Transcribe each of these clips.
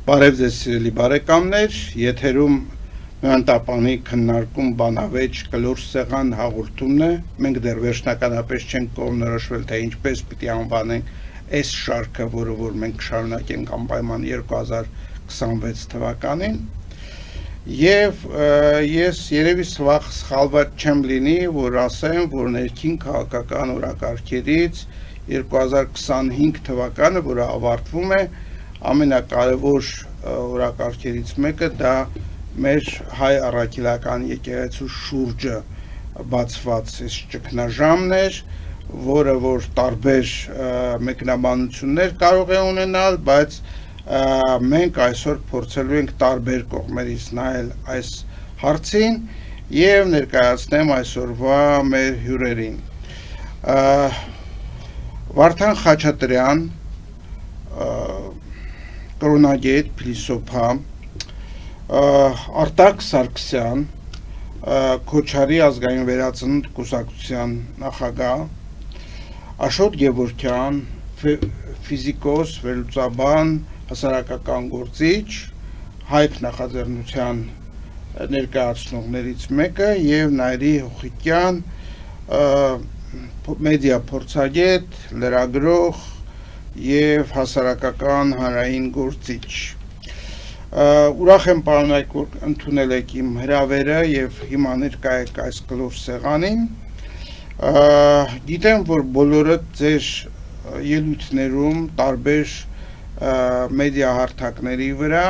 Բարև ձեզ սիրելի բարեկամներ, եթերում Մեղանդապանի քննարկում բանավեճ կլոր սեղան հաղորդումն է։ Մենք դեռ վերջնականապես չենք կողմնորոշվել, թե ինչպես պիտի անվանենք այս շարքը, որը որ մենք կշարունակենք անպայման 2026 թվականին։ Եվ ես երևի սխալված չեմ լինի, որ ասեմ, որ ներքին քաղաքական օրակարգերից 2025 թվականը, որը ավարտվում է, ամենակարևոր օրակարգերից մեկը դա մեր հայ առաքելական եկեղեցու շուրջը բացված այս ճգնաժամն էր, որը որ տարբեր մեկնաբանություններ կարող է ունենալ, բայց մենք այսօր փորձելու ենք տարբեր կողմերից նայել այս հարցին եւ ներկայացնեմ այսօրվա մեր հյուրերին։ Վարդան Խաչատրյան, կրոնագետ, փիլիսոփա, Արտակ Սարգսյան, Քոչարի ազգային վերածնունդ կուսակցության նախագահ, Աշոտ Գևորգյան, ֆիզիկոս, վերլուծաբան, հասարակական գործիչ, Հայք նախաձեռնության ներկայացնողներից մեկը եւ Նայիրի Հոխիկյան, մեդիա փորձագետ, լրագրող եւ հասարակական հանրային գործիչ։ Ուրախ եմ պարոնայք, որ ընդունել եք իմ հրավերը եւ հիմա ներկա եք այս կլոր սեղանին։ Գիտեմ, որ բոլորը ձեր ելույթներում տարբեր մեդիա հարթակների վրա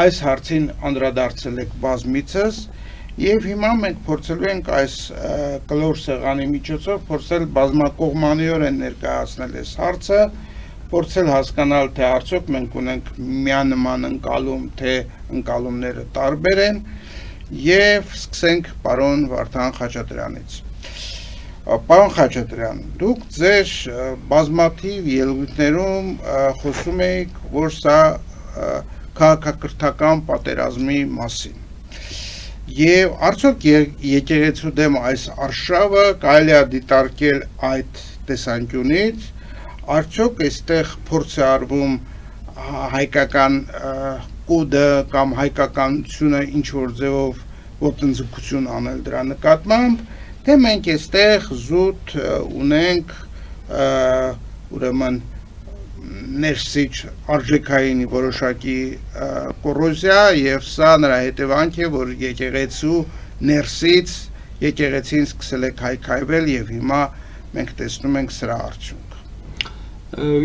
այս հարցին անդրադարձել եք բազմիցս եւ հիմա մենք փորձելու ենք այս կլոր սեղանի միջոցով փորձել բազմակողմանիորեն ներկայացնել այս հարցը, փորձել հասկանալ, թե արդյոք մենք ունենք միանման ընկալում, թե ընկալումները տարբեր են եւ սկսենք պարոն Վարդան Խաչատրյանից։ Պարոն Խաչատրյան, դուք ձեր բազմաթիվ ելույթներում խոսում եք, որ սա քաղաքակրթական պատերազմի մասին։ Եվ արդյոք եկեղեցու դեմ այս արշավը կարելի է դիտարկել այդ տեսանկյունից, արդյոք այստեղ փորձ է արվում հայկական կոդը կամ հայկականությունը ինչ որ ձևով ոտնձգություն անել դրա նկատմամբ, թե մենք այստեղ զուտ ունենք ուրեմն ներսիչ արժեքային որոշակի կոռոզիա եւ սա նրա հետևանք է, որ եկեղեցու ներսից եկեղեցին սկսել է քայքայվել եւ հիմա մենք տեսնում ենք սրա արդյունքը։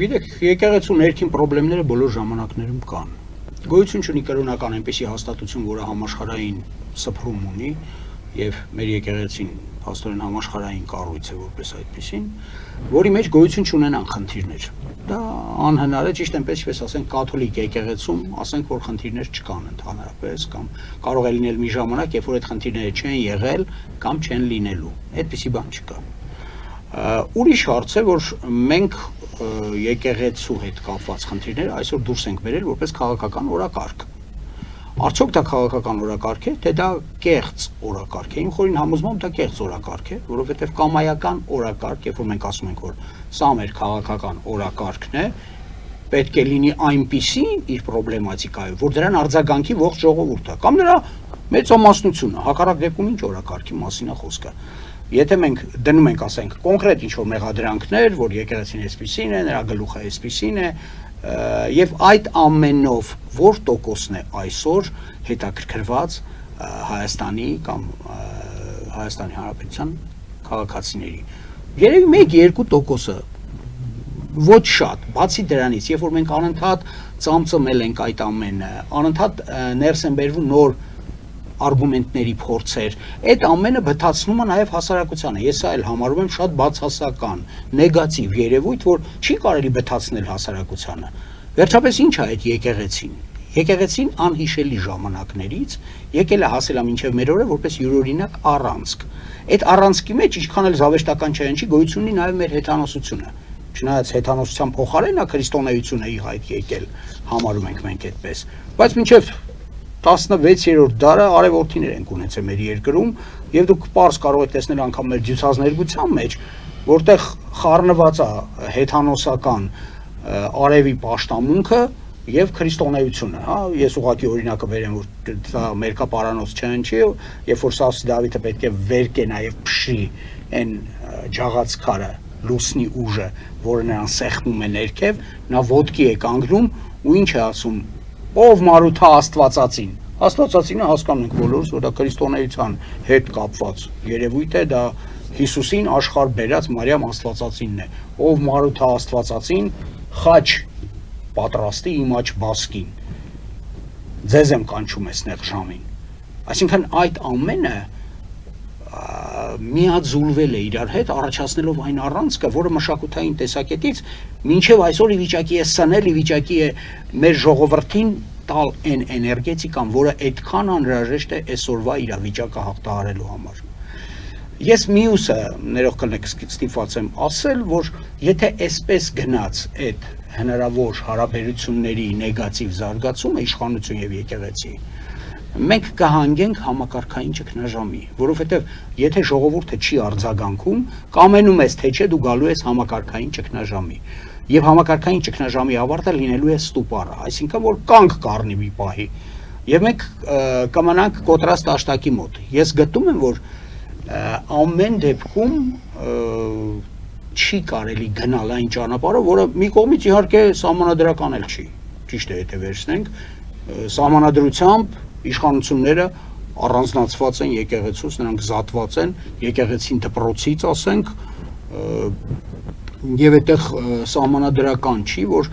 Գիտեք, եկեղեցու ներքին խնդիրները բոլոր ժամանակներում կան։ Գոյություն չունի կրոնական այնպիսի հաստատություն, որը համաշխարհային սփռում ունի եւ մեր եկեղեցին փաստորեն համաշխարհային կառույց է որպես այդպեսին, որի մեջ գոյություն չունենան խնդիրներ։ Դա անհնար է, ճիշտ այնպես ինչպես ասենք կաթոլիկ եկեղեցում, ասենք որ խնդիրներ չկան ընդհանրապես կամ կարող է լինել մի ժամանակ, երբ որ այդ խնդիրները չեն եղել կամ չեն լինելու։ Այդպիսի բան չկա։ Ուրիշ հարց է, որ մենք եկեղեցու հետ կապված խնդիրները այսօր դուրս ենք բերել որպես քաղաքական օրակարգ։ Արդյոք դա քաղաքական օրակարգ է, թե դա կեղծ օրակարգ է։ Իմ խորին համոզմամբ դա կեղծ օրակարգ է, որովհետև կամայական օրակարգ, երբ որ մենք ասում ենք, որ սա մեր քաղաքական օրակարգն է, պետք է լինի այնպիսի իր պրոբլեմատիկայով, որ դրան արձագանքի ողջ ժողովուրդը կամ նրա մեծամասնությունը, հակառակ դեպքում ինչ օրակարգի մասին է խոսքը։ Եթե մենք դնում ենք, ասենք, կոնկրետ ինչ-որ մեղադրանքներ, որ եկեղեցին այսպիսին է, նրա գլուխը այսպիսին է, եւ այդ ամենով որ տոկոսն է այսօր հետաքրքրված Հայաստանի կամ Հայաստանի Հանրապետության քաղաքացիների։ Երևի 1-2%-ը ոչ շատ, բացի դրանից, երբ որ մենք անընդհատ ծամծմել ենք այդ ամենը, անընդհատ ներս են բերվում նոր արգումենտների փորձեր, այդ ամենը բթացնում է նաև հասարակությանը։ Ես այլ համարում եմ շատ բացասական, նեգատիվ երևույթ, որ չի կարելի բթացնել հասարակությանը։ Վերջապես ինչ է այդ եկեղեցին։ Եկեղեցին անհիշելի ժամանակներից եկել է հասել մինչև մեր օրը որպես յուրօրինակ առանցք։ Այդ առանցքի մեջ ինչքան էլ զավեշտական չենչի գոյություն ունի նաև մեր հեթանոսությունը։ Չնայած հեթանոսության փոխարեն քրիստոնեությունը իհայտ եկել, համարում ենք մենք այդպես։ Բայց մինչև 16-րդ դարը արևորթիներ ենք ունեցել մեր երկրում եւ դուք պարզ կարող եք տեսնել անգամ մեր դյուցազներգության մեջ, որտեղ խառնված է հեթանոսական արևի պաշտամունքը եւ քրիստոնեությունը, հա, ես ուղղակի օրինակը բերեմ, որ դա մերկապարանոց չհնչի, երբ որ Սավս Դավիթը պետք է վեր կենա եւ փշի այն ջաղած քարը, լուսնի ուժը, որը նրան սեղմում է ներքև, նա ոտքի է կանգնում ու ինչ է ասում. ով Մարութա Աստվածածին։ Աստվածածինը հասկանում ենք բոլորս, որ դա քրիստոնեության հետ կապված երևույթ է, դա Հիսուսին աշխարհ բերած Մարիամ Աստվածածինն է։ Ով Մարութա Աստվածածին, խաչ պատրաստի իմ աջ բասկին, ձեզ եմ կանչում էսնեղ ժամին։ Այսինքն այդ ամենը միաձուլվել է իրար հետ, առաջացնելով այն առանցքը, որը մշակութային տեսակետից մինչև այսօր ի վիճակի է սնել, ի վիճակի է մեր ժողովրդին տալ այն էներգետիկան, որը այդքան անհրաժեշտ է այսօրվա իրավիճակը հաղթահարելու համար։ Ես մյուսը ներող կլնեք ստիպված եմ ասել, որ եթե այսպես գնաց այդ հնարավոր հարաբերությունների նեգատիվ զարգացումը իշխանություն եւ եկեղեցի, մենք կհանգենք համակարգային ճգնաժամի, որովհետեւ եթե ժողովուրդը չի արձագանքում, կամենում ես թե չէ դու գալու ես համակարգային ճգնաժամի։ Եվ համակարգային ճգնաժամի ավարտը լինելու է ստուպարը, այսինքն որ կանգ կառնի մի պահի։ Եվ մենք կմնանք կոտրած տաշտակի մոտ։ Ես գտնում եմ, որ ամեն դեպքում չի կարելի գնալ այն ճանապարհը, որը մի կողմից իհարկե սահմանադրական էլ չի։ Ճիշտ է, եթե վերցնենք սահմանադրությամբ իշխանությունները առանձնացված են եկեղեցուց, նրանք զատված են եկեղեցին դպրոցից, ասենք, եւ այդտեղ սահմանադրական չի, որ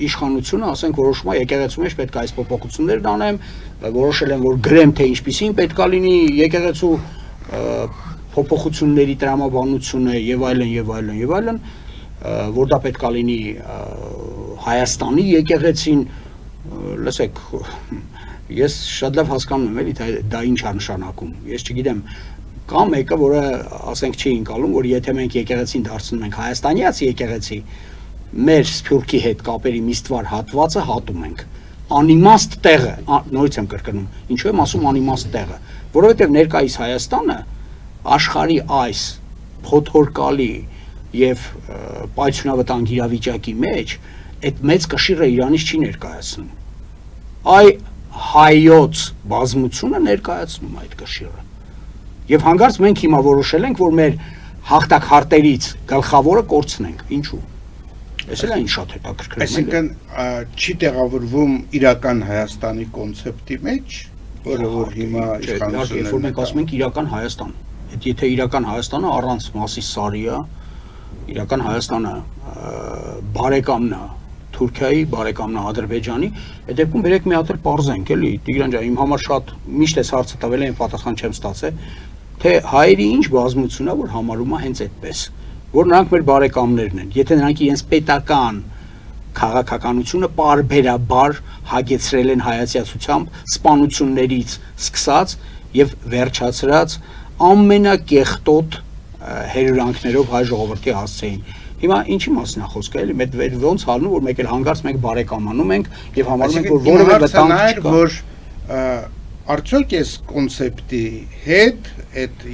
իշխանությունը, ասենք, որոշում է եկեղեցու մեջ պետք է այս փոփոխություններն անեմ, որոշել են, որ գրեմ թե ինչպիսին պետք է լինի եկեղեցու փոփոխությունների տրամաբանությունը եւ այլն եւ այլն եւ այլն, որ դա պետք է լինի Հայաստանի եկեղեցին, լսեք, ես շատ լավ հասկանում եմ, էլի դա ինչ է նշանակում։ Ես չգիտեմ, կա մեկը, որը ասենք չի ընկալում, որ եթե մենք եկեղեցին դարձնում ենք հայաստանյաց եկեղեցի, մեր սփյուռքի հետ կապերի միստվար հատվածը հատում ենք։ Անիմաստ տեղը, նորից եմ կրկնում, ինչու եմ ասում անիմաստ տեղը, որովհետև ներկայիս Հայաստանը աշխարհի այս փոթորկալի եւ պայթյունավտանգ իրավիճակի մեջ այդ մեծ կշիռը Իրանից չի ներկայացնում։ Այ հայոց բազմությունը ներկայացնում այդ կշիռը։ Եվ հանկարծ մենք հիմա որոշել ենք, որ մեր հաղթակհարտերից գլխավորը կորցնենք։ Ինչու՞։ Այս էլ այն շատ հետաքրքիր է։ Այսինքն չի տեղավորվում իրական Հայաստանի կոնցեպտի մեջ, որը որ հիմա իշխանությունները։ Երբ որ մենք ասում ենք իրական Հայաստան, եթե իրական Հայաստանը առանց Մասի Սարի է, իրական Հայաստանը բարեկամն է Թուրքիայի, բարեկամն է Ադրբեջանի, այդ դեպքում բերեք մի հատ էլ պարզենք, էլի, Տիգրան ջան, իմ համար շատ միշտ էս հարցը տվել են, պատասխան չեմ ստացել, թե հայերի ինչ բազմություն է, որ համարում է հենց այդպես, որ նրանք մեր բարեկամներն են, եթե նրանք իրենց պետական քաղաքականությունը պարբերաբար հագեցրել են հայացյացությամբ սպանություններից սկսած եւ վերջացրած ամենակեղտոտ հերյուրանքներով հայ ժողովրդի հասցեին։ Հիմա ինչի մասին է խոսքը, էլի, մեր ոնց հալնում, որ մեկ էլ հանգարց մենք բարեկամանում ենք եւ համարում ենք, որ որևէ վտանգ չկա։ Որ արդյոք այս կոնցեպտի հետ այդ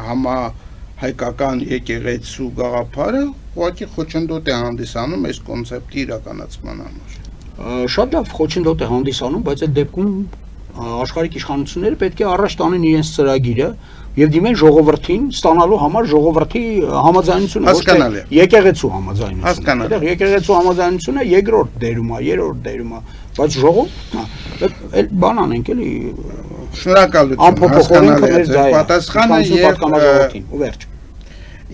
համահայկական եկեղեցու գաղափարը ուղղակի խոչընդոտ է հանդիսանում այս կոնցեպտի իրականացման համար։ Շատ լավ խոչընդոտ է հանդիսանում, բայց այդ դեպքում աշխարհիկ իշխանությունները պետք է առաջ տանեն իրենց ծրագիրը եւ դիմեն ժողովրդին ստանալու համար ժողովրդի համաձայնությունը, ոչ թե եկեղեցու համաձայնությունը։ Այդտեղ եկեղեցու համաձայնությունը երկրորդ դերում է, երրորդ դերում է, բայց ժողովուրդն էլ բան անենք էլի։ Շնորհակալություն պատասխանը եւ ու վերջ։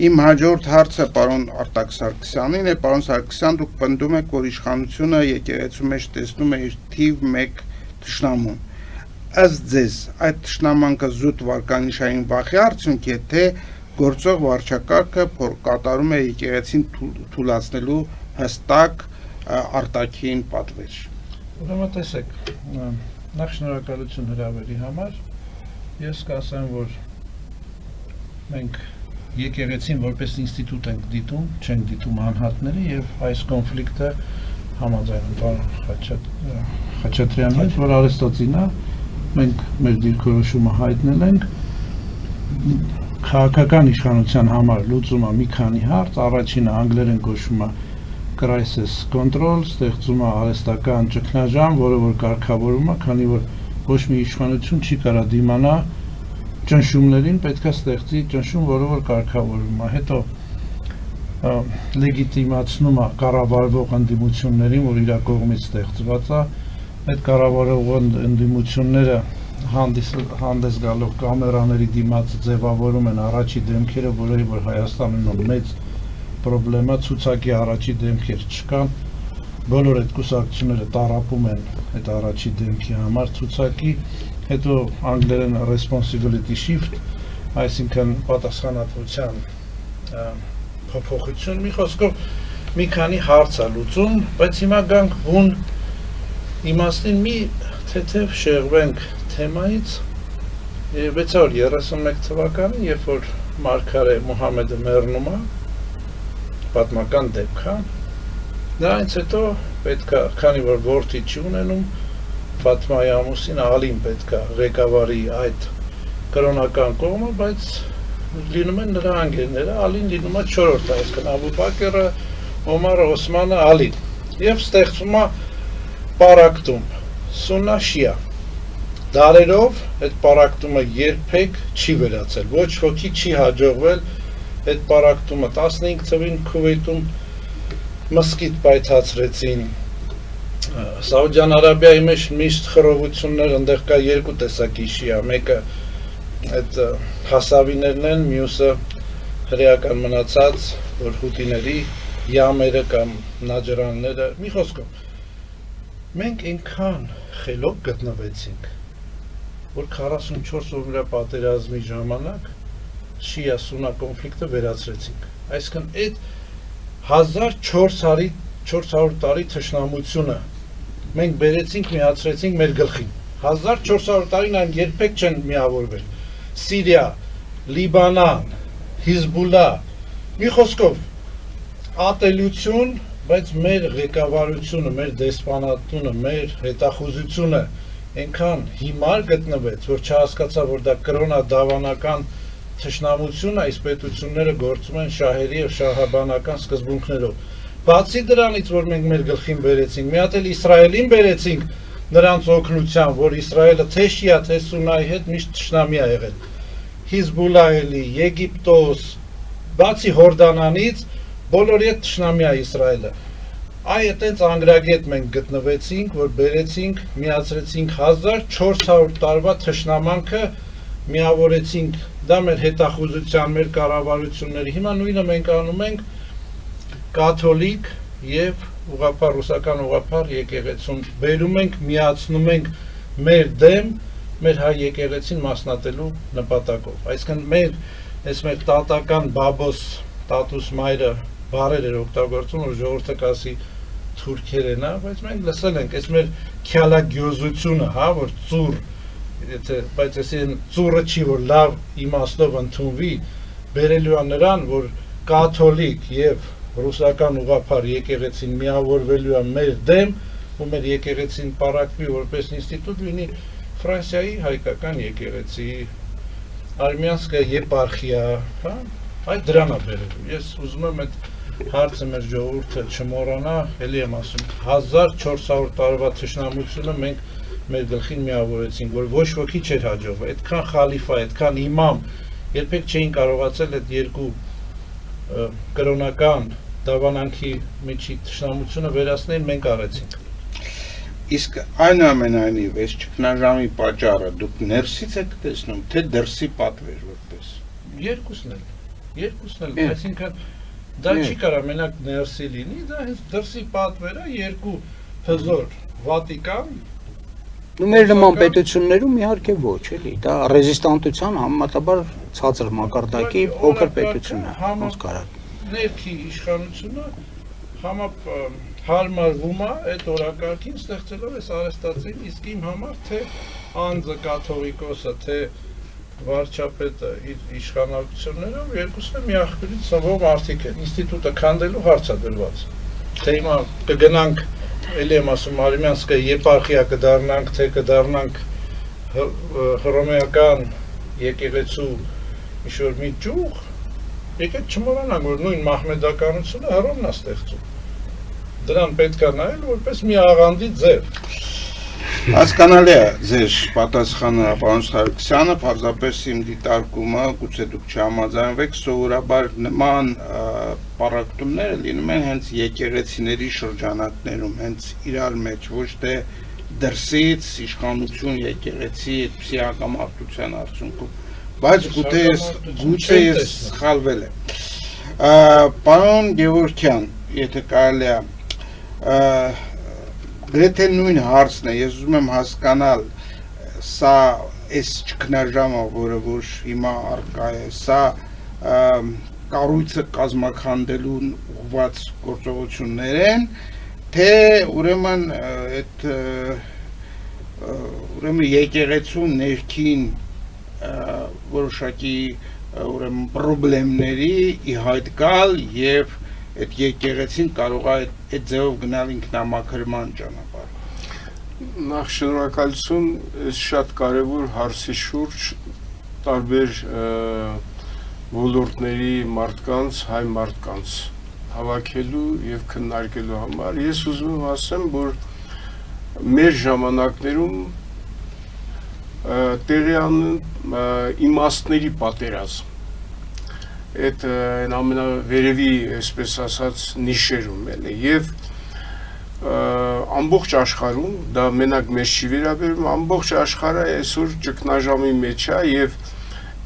Իմ հաջորդ հարցը պարոն Արտակ Սարգսյանին է, պարոն Սարգսյան, դուք պնդում եք, որ իշխանությունը եկեղեցու մեջ տեսնում է իր թիվ 1 թշնամուն։ Ըստ ձեզ, այդ թշնամանքը զուտ վարկանիշային վախի արդյունք է, թե գործող վարչակարգը կատարում է եկեղեցին թուլացնելու հստակ արտաքին պատվեր։ Ուրեմն տեսեք, նախ շնորհակալություն հրավերի համար։ Ես կասեմ, որ մենք եկեղեցին որպես ինստիտուտ ենք դիտում, չենք դիտում անհատները եւ այս կոնֆլիկտը համաձայն պարոն Խաչատրյանի հետ, որ Արեստոտինը մենք մեր դիրքորոշումը հայտնել ենք քաղաքական իշխանության համար լուծումը մի քանի հարց, առաջինը անգլերեն կոչվում է crisis control, ստեղծում է արհեստական ճգնաժամ, որը որ կարգավորում է, քանի որ ոչ մի իշխանություն չի կարա դիմանա ճնշումներին, պետք է ստեղծի ճնշում, որը որ կարգավորում է, հետո լեգիտիմացնում է կառավարվող ընդդիմություններին, որ իր կողմից ստեղծված է, այդ կառավարող ընդդիմությունները հանդես գալով կամերաների դիմաց ձևավորում են առաջի դեմքերը, որը որ Հայաստանում մեծ պրոբլեմա ցուցակի առաջի դեմքեր չկան, բոլոր այդ կուսակցությունները տարապում են այդ առաջի դեմքի համար ցուցակի, հետո անգլերեն responsibility shift, այսինքն պատասխանատվության փոփոխություն, մի խոսքով մի քանի հարց է լուծում, բայց հիմա գանք բուն իմաստին մի թեթև շեղվենք թեմայից 631 թվականին, երբ որ մարգարե Մուհամեդը մեռնում է, պատմական դեպք է, դրանից հետո պետք է, քանի որ որդի չի ունենում, Ֆաթմայի ամուսին Ալին պետք է ղեկավարի այդ կրոնական կողմը, բայց լինում են նրա անգերները, Ալին լինում է 4-րդ, այսինքն Աբու Բաքրը, Օմարը, Օսմանը, Ալին, եւ ստեղծվում է պարակտում, Սուննա Շիա։ Դարերով այդ պարակտումը երբեք չի վերացել, ոչ ոքի չի հաջողվել այդ պարակտումը 15 թվին Քուվեյթում մսկիթ պայթացրեցին, Սաուդյան Արաբիայի մեջ միշտ խռովություններ, այնտեղ կա երկու տեսակի շիա, մեկը այդ հասավիներն են, մյուսը հրեական մնացած, որ հութիների յամերը կամ նաջրանները, մի խոսքով մենք այնքան խելոք գտնվեցինք, որ 44 օրվա պատերազմի ժամանակ շիա-սուննա կոնֆլիկտը վերացրեցինք, այսինքն այդ 1400 տարի թշնամությունը մենք բերեցինք, միացրեցինք մեր գլխին, 1400 տարին այն երբեք չեն միավորվել, Սիրիա, Լիբանան, Հիզբուլլա, մի խոսքով ատելություն, բայց մեր ղեկավարությունը, մեր դեսպանատությունը, մեր հետախուզությունը այնքան հիմար գտնվեց, որ չհասկացա, որ դա կրոնադավանական թշնամություն, այս պետությունները գործում են շահերի և շահաբանական սկզբունքներով։ Բացի դրանից, որ մենք մեր գլխին բերեցինք, մի հատ էլ Իսրայելին բերեցինք նրանց օգնությամբ, որ Իսրայելը թե շիա, թե սուննայի հետ միշտ թշնամի է եղել։ Հիզբուլլայի, Եգիպտոս, բացի Հորդանանից, բոլորի հետ թշնամի է Իսրայելը։ Այդ այդպես անգրագետ մենք գտնվեցինք, որ բերեցինք, միացրեցինք 1400 տարվա թշնամանքը, միավորեցինք, դա մեր հետախուզության, մեր կառավարությունների, հիմա նույնը մենք անում ենք կաթոլիկ և ուղղափառ, ռուսական ուղղափառ եկեղեցուն, բերում ենք, միացնում ենք մեր դեմ, մեր հայ եկեղեցին մասնատելու նպատակով, այսինքն մեր տատական բաբոս, տատուս մայրը բարեր էր օգտագործում, որ ժողովուրդը կասի թուրքերեն, բայց մենք լսել ենք, այս մեր քյալագյոզությունը, որ ծուր, բայց այս ծուրը չի, որ լավ իմաստով ընդունվի, բերելու է նրան, որ կաթոլիկ և ռուսական ուղղափառ եկեղեցին միավորվելու է մեր դեմ, ու մեր եկեղեցին պարակվի որպես ինստիտուտ լինի Ֆրանսիայի հայկական եկեղեցի, Արմենիա եպարխիա, այդ դրան է բերելու, ես ուզում եմ այդ հարցը մեր ժողովուրդը չմոռանա, էլի եմ ասում, 1400 տարվա թշնամությունը մենք մեր գլխին միավորեցինք, որ ոչ ոքի չէր հաջողվել, այդքան խալիֆա, այդքան իմամ, երբեք չէին կարողացել այդ երկու կրոնական դավանանքի միջի թշնամությունը վերացնել, մենք արեցինք։ Իսկ այնուամենայնիվ, այս ճգնաժամի պատճառը դուք ներսից եք տեսնում, թե դրսի պատվեր որպես։ Երկուսն էլ, այսինքն դա չի կարա մենակ ներսի լինի, դա հենց դրսի պատվերը երկու հզոր Վատիկան։ Մեր նման պետություններում իհարկե ոչ, էլի, դա ռեզիստանտության համեմատաբար ցածր մակարդակի փոքր պետություն է, ոնց կարա։ Ներքի իշխանությունը հարմարվում է այդ օրակարգին ստեղծելով այս արհեստացին, իսկ իմ համար թե անձը կաթողիկոսը, թե վարչապետը իր իշխանություններով երկուսն է մի աղբյուրից սովոր մարդիկ են, ինստիտուտը քանդելու հարց է դրված, թե հիմա կգնանք, էլի եմ ասում, Արմենիա եպարխիա կդառնանք, թե կդառնանք հռոմեական եկեղեցու ինչ-որ մի ճյուղ, եկեք չմոռանանք, որ նույն մահմեդականությունը Հռոմն է ստեղծում, 1400 դրան պետք է նայել որպես մի աղանդի ձև։ Հասկանալի է ձեր պատասխանը, պարոն Սարգսյանը, պարզապես իմ դիտարկումը, գուցե դուք չհամաձայնվեք, սովորաբար նման պարակտումները լինում են հենց եկեղեցիների շրջանակներում, հենց իրար մեջ, ոչ թե դրսից իշխանություն եկեղեցի այդպիսի հակամարտության արդյունքում, բայց գուցե ես սխալվել եմ։ Պարոն Գևորգյան, եթե կարելի է, գրեթե նույն հարցն է, ես ուզում եմ հասկանալ, սա այս ճգնաժամը, որը որ հիմա առկա է, սա կառույցը կազմաքանդելուն ուղղված գործողություններ են, թե ուրեմն այդ ուրեմն եկեղեցու ներքին որոշակի ուրեմն խնդիրների ի հայտ գալ եւ այդ եկեղեցին կարող է այդ ձևով գնալ ինքնամաքրման ճանապարհ։ Նախ շնորհակալություն, այս շատ կարևոր հարցի շուրջ տարբեր ոլորտների մարդկանց, հայ մարդկանց հավաքելու եւ քննարկելու համար ես ուզում եմ ասեմ, որ մեր ժամանակներում տեղի ունեն իմաստների պատերազմ։ Այդ ամենավերևի, այսպես ասած, նիշերում էլ է եւ ամբողջ աշխարհում, դա մենակ մեզ չի վերաբերում, ամբողջ աշխարհը այսօր ճգնաժամի մեջ է եւ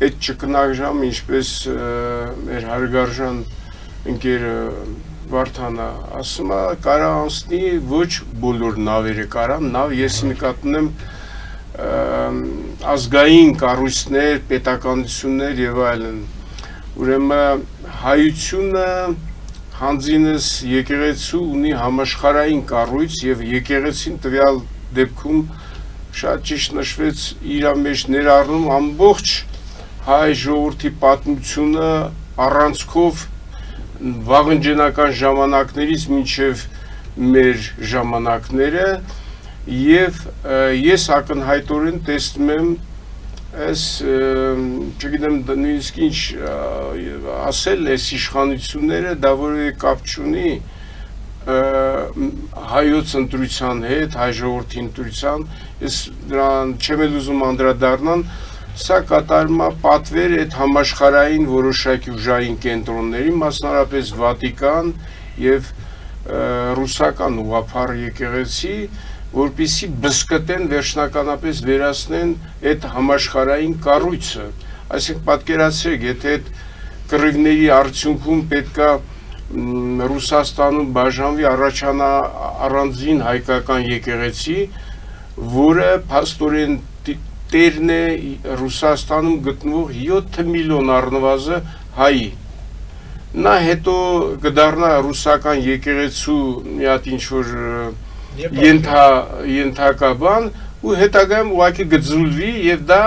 այդ ճգնաժամը, ինչպես մեր հարգարժան ընկերը Վարդանը ասում է, կարա անցնի ոչ բոլոր նավերը կարան, ես նկատում եմ ազգային կառույցներ, պետականություններ եւ այլն։ Ուրեմն հայությունը հանձինս եկեղեցու ունի համաշխարհային կառույց եւ եկեղեցին տվյալ դեպքում շատ ճիշտ նշվեց իր մեջ ներառնում ամբողջ հայ ժողովրդի պատմությունը առանցքով վաղնջենական ժամանակներից մինչև մեր ժամանակները եւ ես ակնհայտորեն տեսնում եմ այս չգիտեմ նույնիսկ ինչ ասել այս իշխանությունները դա որևէ կապ չունի հայոց ընտրության հետ, հայ ժողովրդի ընտրության, ես դրան չեմ էլ ուզում անդրադառնալ, սա կատարում է պատվեր այդ համաշխարհային որոշակի ուժային կենտրոնների, մասնավորապես Վատիկան եւ ռուսական ուղղափառ եկեղեցի, որպեսզի բսկտեն վերջնականապես վերացնեն այդ համաշխարհային կառույցը, այսինքն պատկերացրեք, եթե այդ կռիվների արդյունքում պետքա Ռուսաստանում բաժանվի առաջանա առանձին հայկական եկեղեցի, որը փաստորեն տերն է Ռուսաստանում գտնվող 7 միլիոն առնվազն հայի։ Նա հետո կդառնա ռուսական եկեղեցու մի հատ ինչ-որ ենթակա բան ու հետագայում ուղղակի գծուլվի եւ դա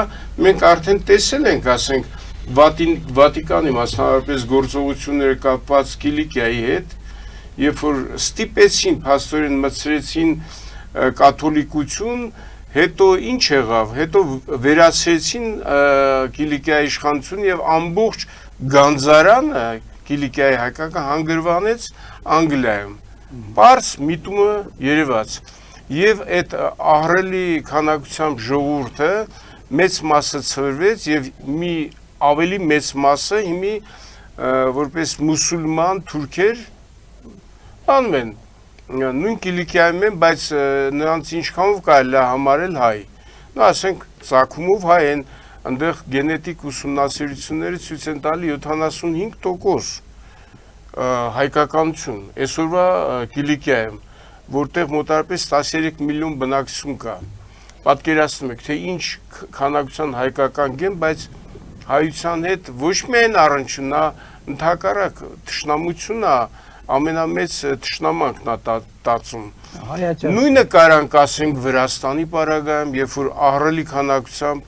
մենք արդեն տեսել ենք, ասենք Վատիկանի մասնավորապես գործողությունները կապված Կիլիկիայի հետ, երբ որ ստիպեցին, փաստորեն մտցրեցին կաթոլիկություն, հետո ինչ եղավ, հետո վերացրեցին Կիլիկիայի իշխանությունը եւ ամբողջ գանձարանը Կիլիկիայի հայկական հանգրվանեց Անգլիայում։ Պարզ միտումը երևաց եւ այդ ահռելի քանակությամբ ժողովուրդը մեծ մասը ցրվեց եւ մի ավելի մեծ մասը հիմի որպես մուսուլման թուրքեր անվեն նույն Կիլիկիայում են, բայց նրանց ինչքանով կարելի է համարել հայ։ Նա ասենք ցակումով հայ են, այնտեղ գենետիկ ուսումնասիրությունները ցույց են տալի 75% հայկականություն, այսօրվա Կիլիկիայում, որտեղ մոտարապես 13 միլիոն բնակչություն կա։ Պատկերացնում եք, թե ինչ քանակության հայկական գեն, բայց հայության հետ ոչ միայն առնչունա, ընդհակառակ թշնամությունն է, ամենամեծ թշնամանքն է տածում։ Նույնը կարանք ասենք Վրաստանի պարագայում, երբ որ ահռելի քանակությամբ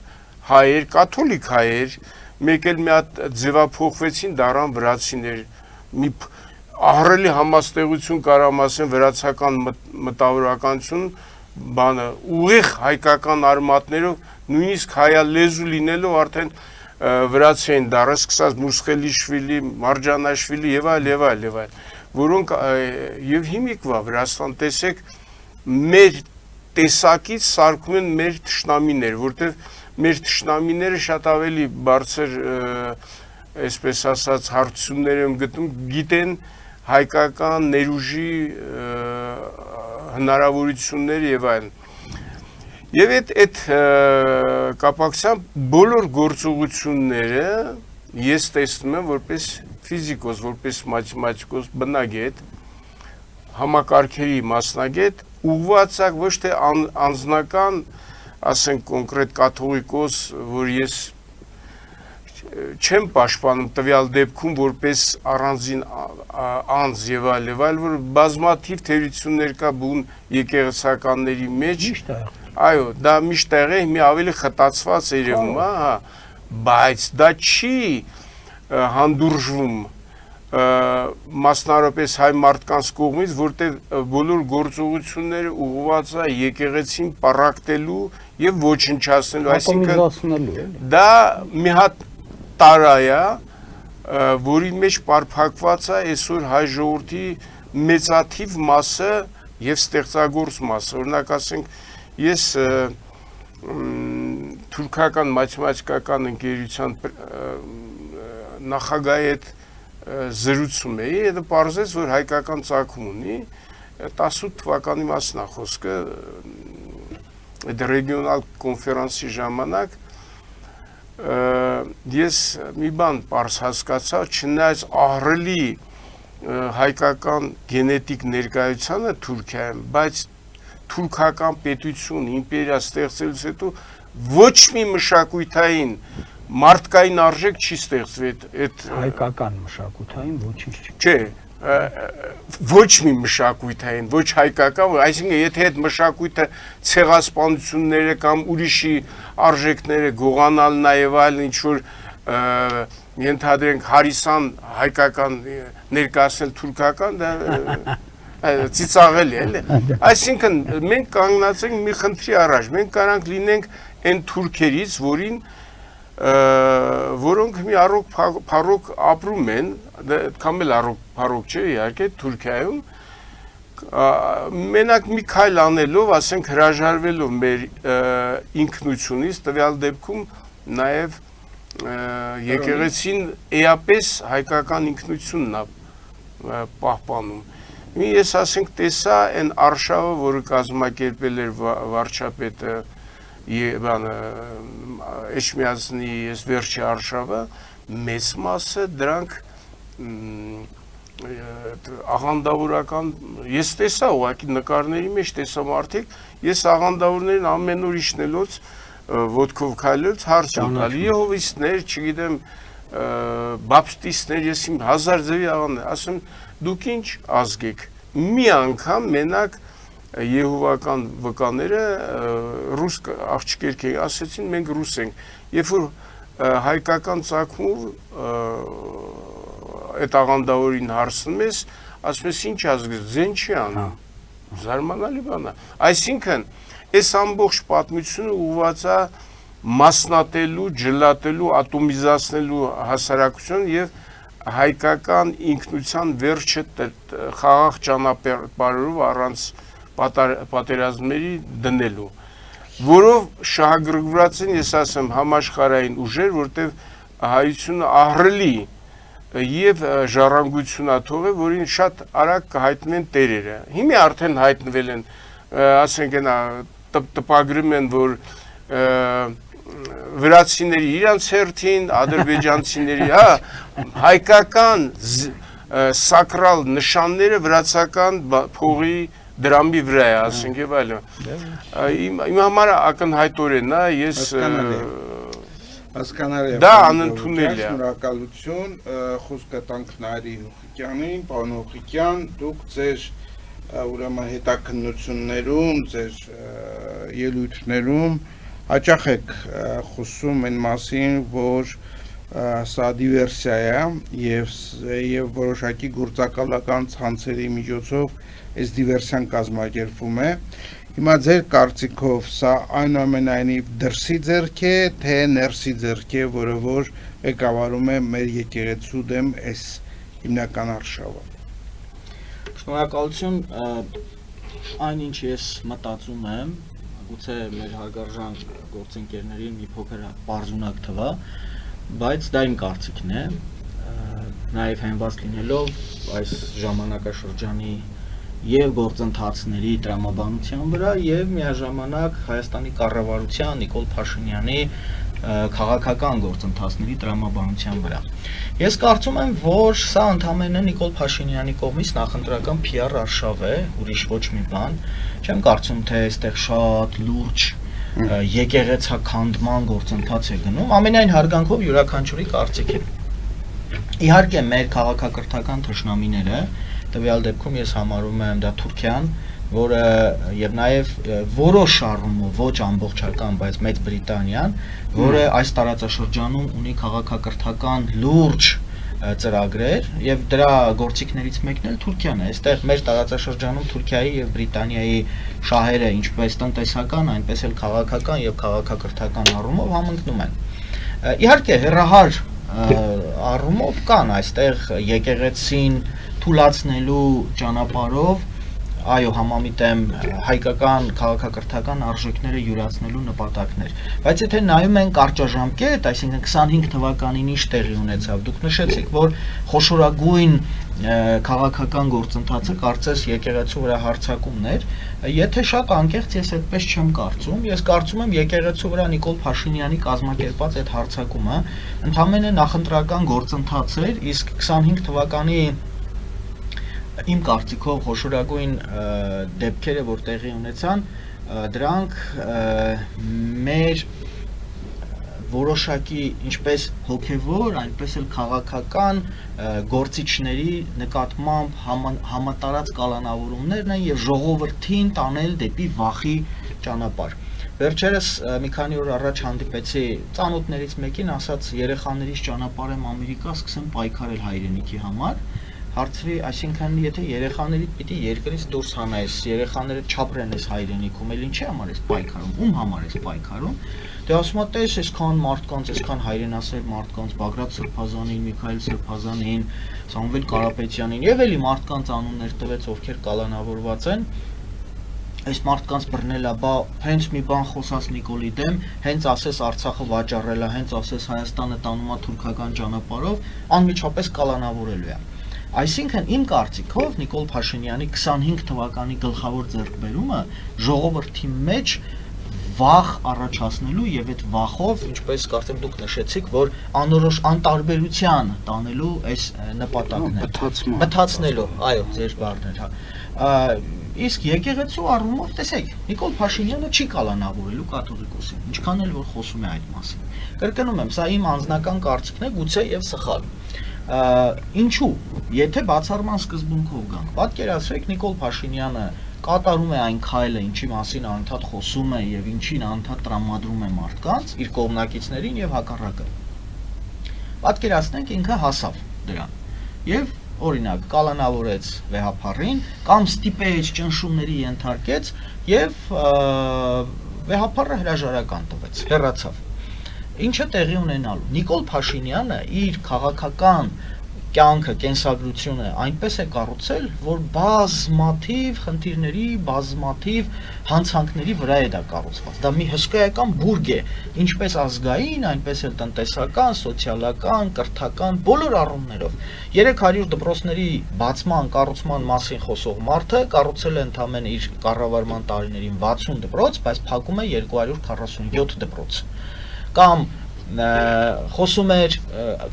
հայեր, կաթոլիկ հայեր, մեկ էլ մի հատ ձևափոխվեցին, դառան վրացիներ, մի ահռելի համաստեղություն կարամ ասեմ վրացական մտավորականություն բանը ուղիղ հայկական արմատներով նույնիսկ հայալեզու լինելով արդեն վրացի են դառը սկսած Մուսխելիշվիլի, Մարջանաշվիլի եւ այլ, որոնք եւ հիմիկվա Վրաստան տեսեք մեր տեսակից սարքում են մեր թշնամիներ, որտեղ մեր թշնամիները շատ ավելի բարձր այսպես ասած հարցումներ եմ գտնում, գիտեն հայկական ներուժի հնարավորությունները եւ այլն։ Եվ այդ կապակցությամբ բոլոր գործողությունները ես տեսնում եմ որպես ֆիզիկոս, որպես մաթեմատիկոս, բնագետ, համակարգերի մասնագետ, ուղղված է ոչ թե անձնական, ասենք կոնկրետ կաթողիկոս, որ ես չեմ պաշտպանում տվյալ դեպքում որպես առանձին անձ եւ այլ, որ բազմաթիվ թերություններ կա բուն եկեղեցականների մեջ, այո, դա միշտ է, մի ավելի խտացված երևում է, հա, բայց դա չի հանդուրժվում մասնարարպես հայ մարդկանց կողմից, որտեղ բոլոր գործողությունները ուղղված է եկեղեցին պառակտելու եւ ոչնչացնելու, այսինքն դա մի հատ տարա է, որի մեջ պարփակված է այսօր հայ ժողովրդի մեծաթիվ մասը եւ ստեղծագործ մասը։ Օրինակ ասենք, ես թուրքական մաթեմատիկական ընկերության նախագահի հետ զրուցում էի, դա պարզեց, որ հայկական ծագում ունի, 18 թվականի մասն է խոսքը, այդ ռեգիոնալ կոնֆերանսի ժամանակ ես մի բան պարզ հասկացա, չնայած ահռելի հայկական գենետիկ ներկայությանը Թուրքիայում, բայց թուրքական պետություն, իմպերիա ստեղծելուց հետո ոչ մի մշակույթային մարդկային արժեք չի ստեղծվի այդ հայկական մշակութային ոչինչ չէ, ոչ մի մշակույթային, ոչ հայկական, այսինքն եթե այդ մշակույթը ցեղասպանությունները կամ ուրիշի արժեքները գողանալ նաև այլ ինչ որ ենթադրենք հարիսան հայկական ներկայացնել թուրքական, դա ծիծաղելի է, էլի։ Այսինքն մենք կանգնած ենք մի խնդրի առաջ, մենք կարանք լինենք այն թուրքերից, որոնք մի առոք ապրում են, այդքան էլ առոք չէ, իհարկե Թուրքիայում, մենակ մի քայլ անելով, ասենք հրաժարվելով մեր ինքնությունից, տվյալ դեպքում նաև եկեղեցին էապես հայկական ինքնությունն է պահպանում։ Ես ասենք տեսա այն արշավը, որը կազմակերպել էր վարչապետը Էջմիածնի ես վերջի արշավը, մեծ մասը դրանք աղանդավորական, ես տեսա ուղղակի նկարների մեջ տեսա մարդիկ, ես աղանդավորներին ամեն օր իջնելուց ոտքով քայլելուց հարց եմ տալի, եհովիստներ, չգիտեմ, բապտիստներ, ես իմ 1000 ձևի աղանդներ, ասում դուք ինչ ազգ եք, մի անգամ մենակ Եհովական վկաները ռուս աղջիկեր ասեցին մենք ռուս ենք, երբ որ հայկական ծագումով այդ աղանդավորին հարցնում ես, ասում ես ինչ ազգ, ձեն չի անում, զարմանալի բան է, այսինքն այս ամբողջ պատմությունը ուղղված է մասնատելու, ջլատելու, ատոմիզացնելու հասարակություն եւ հայկական ինքնության վերջը խաղաղ ճանապարհով առանց պատերազմների դնելու, որով շահագրգռված են, ես ասեմ, համաշխարհային ուժեր, որտեղ հայությունը ահռելի եւ ժառանգությունաթող է, որին շատ արագ կհայտնվեն տերերը։ Հիմա արդեն հայտնվել են, ասենք այնա տպագրում են, որ վրացիների իրանց հերթին, ադրբեջանցիների, հա, հայկական սակրալ նշանները վրացական փողի դրամի վրա է, ասենք եւ այլն։ Իմ համար ակնհայտորեն է, ես հասկանալի է։ Դա անընդունելի է։ Շնորհակալություն, խոսքը տանք Նարի Հուխիկյանին, պարոն Հուխիկյան, դուք ձեր ուրեմն հետաքննություններում, ձեր ելույթներում հաճախ եք խոսում այն մասին, որ սա դիվերսիա է եւ որոշակի գործակալական ցանցերի միջոցով այս դիվերսիան կազմակերպվում է։ Հիմա ձեր կարծիքով սա այնուամենայնիվ դրսի ձեռք է, թե ներսի ձեռք է, որը որ ղեկավարում է մեր եկեղեցու դեմ այս հիմնական արշավը։ Շնորհակալություն, այն ինչ ես մտածում եմ, գուցե մեր հարգարժան գործընկերներին մի փոքր բարձունակ թվա, բայց դա իմ կարծիքն է, նաև հենված լինելով այս ժամանակաշրջանի եւ գործընթացների տրամաբանության վրա եւ միաժամանակ Հայաստանի կառավարության Նիկոլ Փաշինյանի քաղաքական գործընթացների տրամաբանության վրա։ Ես կարծում եմ, որ սա ընդհանրապես Նիկոլ Փաշինյանի կողմից նախընտրական PR արշավ է, ուրիշ ոչ մի բան։ Չեմ կարծում, թե այստեղ շատ լուրջ եկեղեցաքանդման գործընթաց է գնում, ամենայն հարգանքով յուրաքանչյուրի կարծիք է։ Իհարկե մեր քաղաքակրթական թշնամիները, տվյալ դեպքում ես համարում եմ դա Թուրքիան, որը եւ նաեւ որոշ առումով ոչ ամբողջական, բայց Մեծ Բրիտանիան, որը այս տարածաշրջանում ունի քաղաքակրթական լուրջ ծրագրեր եւ դրա գործիքներից մեկն էլ Թուրքիան է։ Այստեղ մեր տարածաշրջանում Թուրքիայի եւ Բրիտանիայի շահերը ինչպես տնտեսական, այնպես էլ քաղաքական եւ քաղաքակրթական առումով համընկնում են։ Իհարկե հերահար առումով կան այստեղ եկեղեցին թուլացնելու ճանապարհով, այո, համամիտ եմ հայկական քաղաքակրթական արժեքները յուրացնելու նպատակներ, բայց եթե նայում ենք կարճաժամկետ, այսինքն 25 թվականին ինչ տեղի ունեցավ, դուք նշեցիք, որ խոշորագույն քաղաքական գործընթացը կարծես եկեղեցու վրա հարձակումն էր, եթե շատ անկեղծ ես այդպես չեմ կարծում, ես կարծում եմ եկեղեցու վրա Նիկոլ Փաշինյանի կազմակերպած այդ հարձակումը ընդհանրապես նախընտրական գործընթաց էր, իսկ 25 թվականի իմ կարծիքով խոշորագույն դեպքերը, որ տեղի ունեցան, դրանք մեր որոշակի ինչպես հոգևոր, այնպես էլ քաղաքական գործիչների նկատմամբ համատարած կալանավորումներն են եւ ժողովրդին տանել դեպի վախի ճանապարհ։ Վերջերս մի քանի օր առաջ հանդիպեցի ծանոթներից մեկին, ասաց երեխաներից ճանապարհեմ Ամերիկա, սկսեմ պայքարել հայրենիքի համար։ Հարցրի, այսինքն եթե երեխաներից պիտի երկրից դուրս հանես, երեխաները չապրեն այս հայրենիքում, էլ ինչի համար ես պայքարում, ում համար ես պայքարում։ Դե ասում է, տես, այսքան մարդկանց, այսքան հայրենասեր մարդկանց, Բագրատ Սրբազանին, Միքայել Սրբազանին, Սամվել Կարապետյանին եւ էլի մարդկանց անուններ տվեց, ովքեր կալանավորված են։ Այս մարդկանց բռնելա, բա հենց մի բան խոսած Նիկոլի դեմ, հենց ասես Արցախը վաճառելա, հենց ասես Հայաստանը տանում է թուրքական ճանապարհով, անմիջապես կալանավորելու է։ Այսինքն իմ կարծիքով Նիկոլ Փաշինյանի 25 թվականի գլխավոր ձեռքբերումը ժողովրդի մեջ վախ առաջացնելու եւ այդ վախով, ինչպես կարծեմ դուք նշեցիք, որ անորոշ անտարբերության տանելու այս նպատակն է։ Բթացնելու, այո, ձեր բառն է։ Իսկ եկեղեցու առումով, տեսեք, Նիկոլ Փաշինյանը չի կալանավորելու կաթողիկոսին, ինչքան էլ որ խոսում է այդ մասին։ Կրկնում եմ, սա իմ անձնական կարծիքն է, գուցե եւ սխալ։ Ինչու, եթե բացառման սկզբունքով գանք, պատկերացրեք Նիկոլ Փաշինյանը կատարում է այն քայլը, ինչի մասին անընդհատ խոսում է եւ ինչին անընդհատ տրամադրում է մարդկանց, իր կողմնակիցներին եւ հակառակը։ Պատկերացնենք ինքը հասավ դրան եւ օրինակ կալանավորեց վեհափառին կամ ստիպեց ճնշումների ենթարկեց եւ վեհափառը հրաժարական տվեց, հեռացավ։ Ինչը տեղի ունենալու։ Նիկոլ Փաշինյանը իր քաղաքական կյանքը, կենսագրությունը այնպես է կառուցել, որ բազմաթիվ խնդիրների, բազմաթիվ հանցանքների վրա է դա կառուցված։ Դա մի հսկայական բուրգ է, ինչպես ազգային, այնպես էլ տնտեսական, սոցիալական, կրթական, բոլոր առումներով։ 300 դպրոցների բացման, կառուցման մասին խոսող մարդը կառուցել է ընդամենը իր կառավարման տարիներին 60 դպրոց, բայց փակում է 247 դպրոց։ Կամ խոսում էր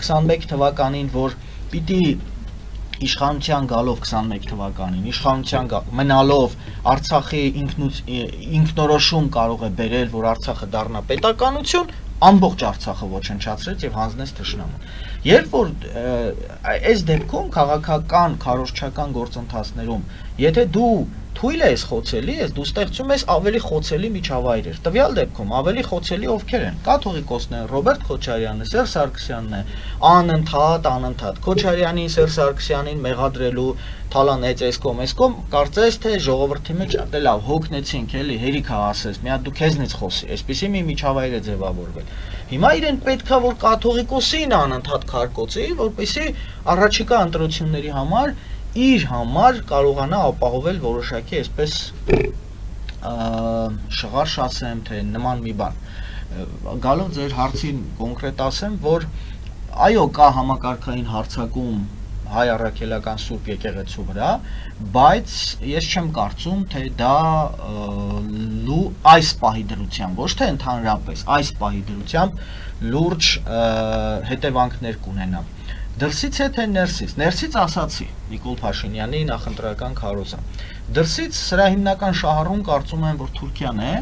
21 թվականին, որ պիտի իշխանության գալով 21 թվականին, իշխանության մնալով Արցախի ինքնորոշում կարող է բերել, որ Արցախը դառնա պետականություն, ամբողջ Արցախը ոչնչացրեց եւ հանձնեց թշնամուն։ Երբ որ այս դեպքում քաղաքական, քարոզչական գործընթացներում, եթե դու թույլ ես խոցելի ես, դու ստեղծում ես ավելի խոցելի միջավայրեր։ Տվյալ դեպքում ավելի խոցելի ովքեր են։ Կաթողիկոսն է, Ռոբերտ Քոչարյանն է, Սերժ Սարգսյանն է, անընդհատ Քոչարյանին, Սերժ Սարգսյանին մեղադրելու թալանեց էսկոմ, կարծես թե ժողովրդի մեջ դե լավ հոգնեցինք, էլի հերիքա ասես, մի հատ դու քեզնից խոսի, այսպեսի մի միջավայր է ձևավորվել։ Հիմա իրեն պետքա որ կաթողիկոսին անընդհատ քարկոծի, որպեսզի առաջիկա ընտրությունների համար իր համար կարողանա ապահովել որոշակի այսպես շղարշ ասեմ, թե նման մի բան։ Գալով ձեր հարցին կոնկրետ ասեմ, որ այո, կա համակարգային հարձակում հայ առաքելական Սուրբ եկեղեցու վրա, բայց ես չեմ կարծում, թե դա այս պահի դրությամբ, ոչ թե ընդհանրապես, այս պահի դրությամբ լուրջ հետևանքներ կունենա։ Դրսից է թե ներսից ասացի Նիկոլ Փաշինյանի նախընտրական քարոզը։ Դրսից սրա հիմնական շահառուն կարծում եմ, որ Թուրքիան է,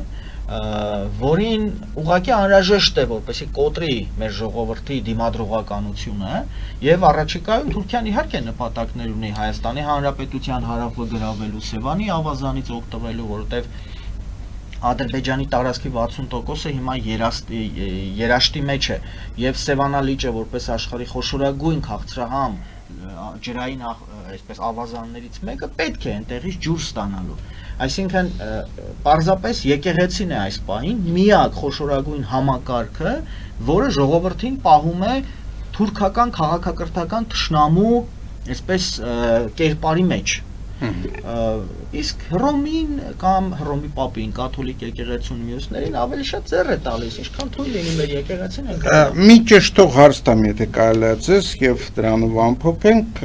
որին ուղղակի անհրաժեշտ է, որպեսզի կոտրի մեր ժողովրդի դիմադրողականությունը, եւ առաջիկայում Թուրքիան իհարկե նպատակներ ունի Հայաստանի Հանրապետության հարավը գրավելու, Սևանի ավազանից օգտվելու, որովհետեւ Ադրբեջանի տարածքի 60%-ը հիմա երաշտի մեջ է, եւ Սևանա լիճը որպես աշխարհի խոշորագույն քաղցրահամ ջրային այսպես ավազաններից մեկը պետք է այնտեղից ջուր ստանալու։ Այսինքն պարզապես եկեղեցին է այս պահին միակ խոշորագույն համակարգը, որը ժողովրդին պահում է թուրքական քաղաքակրթական թշնամու այսպես կերպարի մեջ։ Իսկ Հռոմին կամ Հռոմի պապին, կաթոլիկ եկեղեցուն մյուսներին ավելի շատ ձեռ է տալիս, ինչքան թույլ լինի մեր եկեղեցին այնքան։ Մի ճշտող հարց տամ, եթե կարելի է ձեզ եւ դրանով ամփոփենք,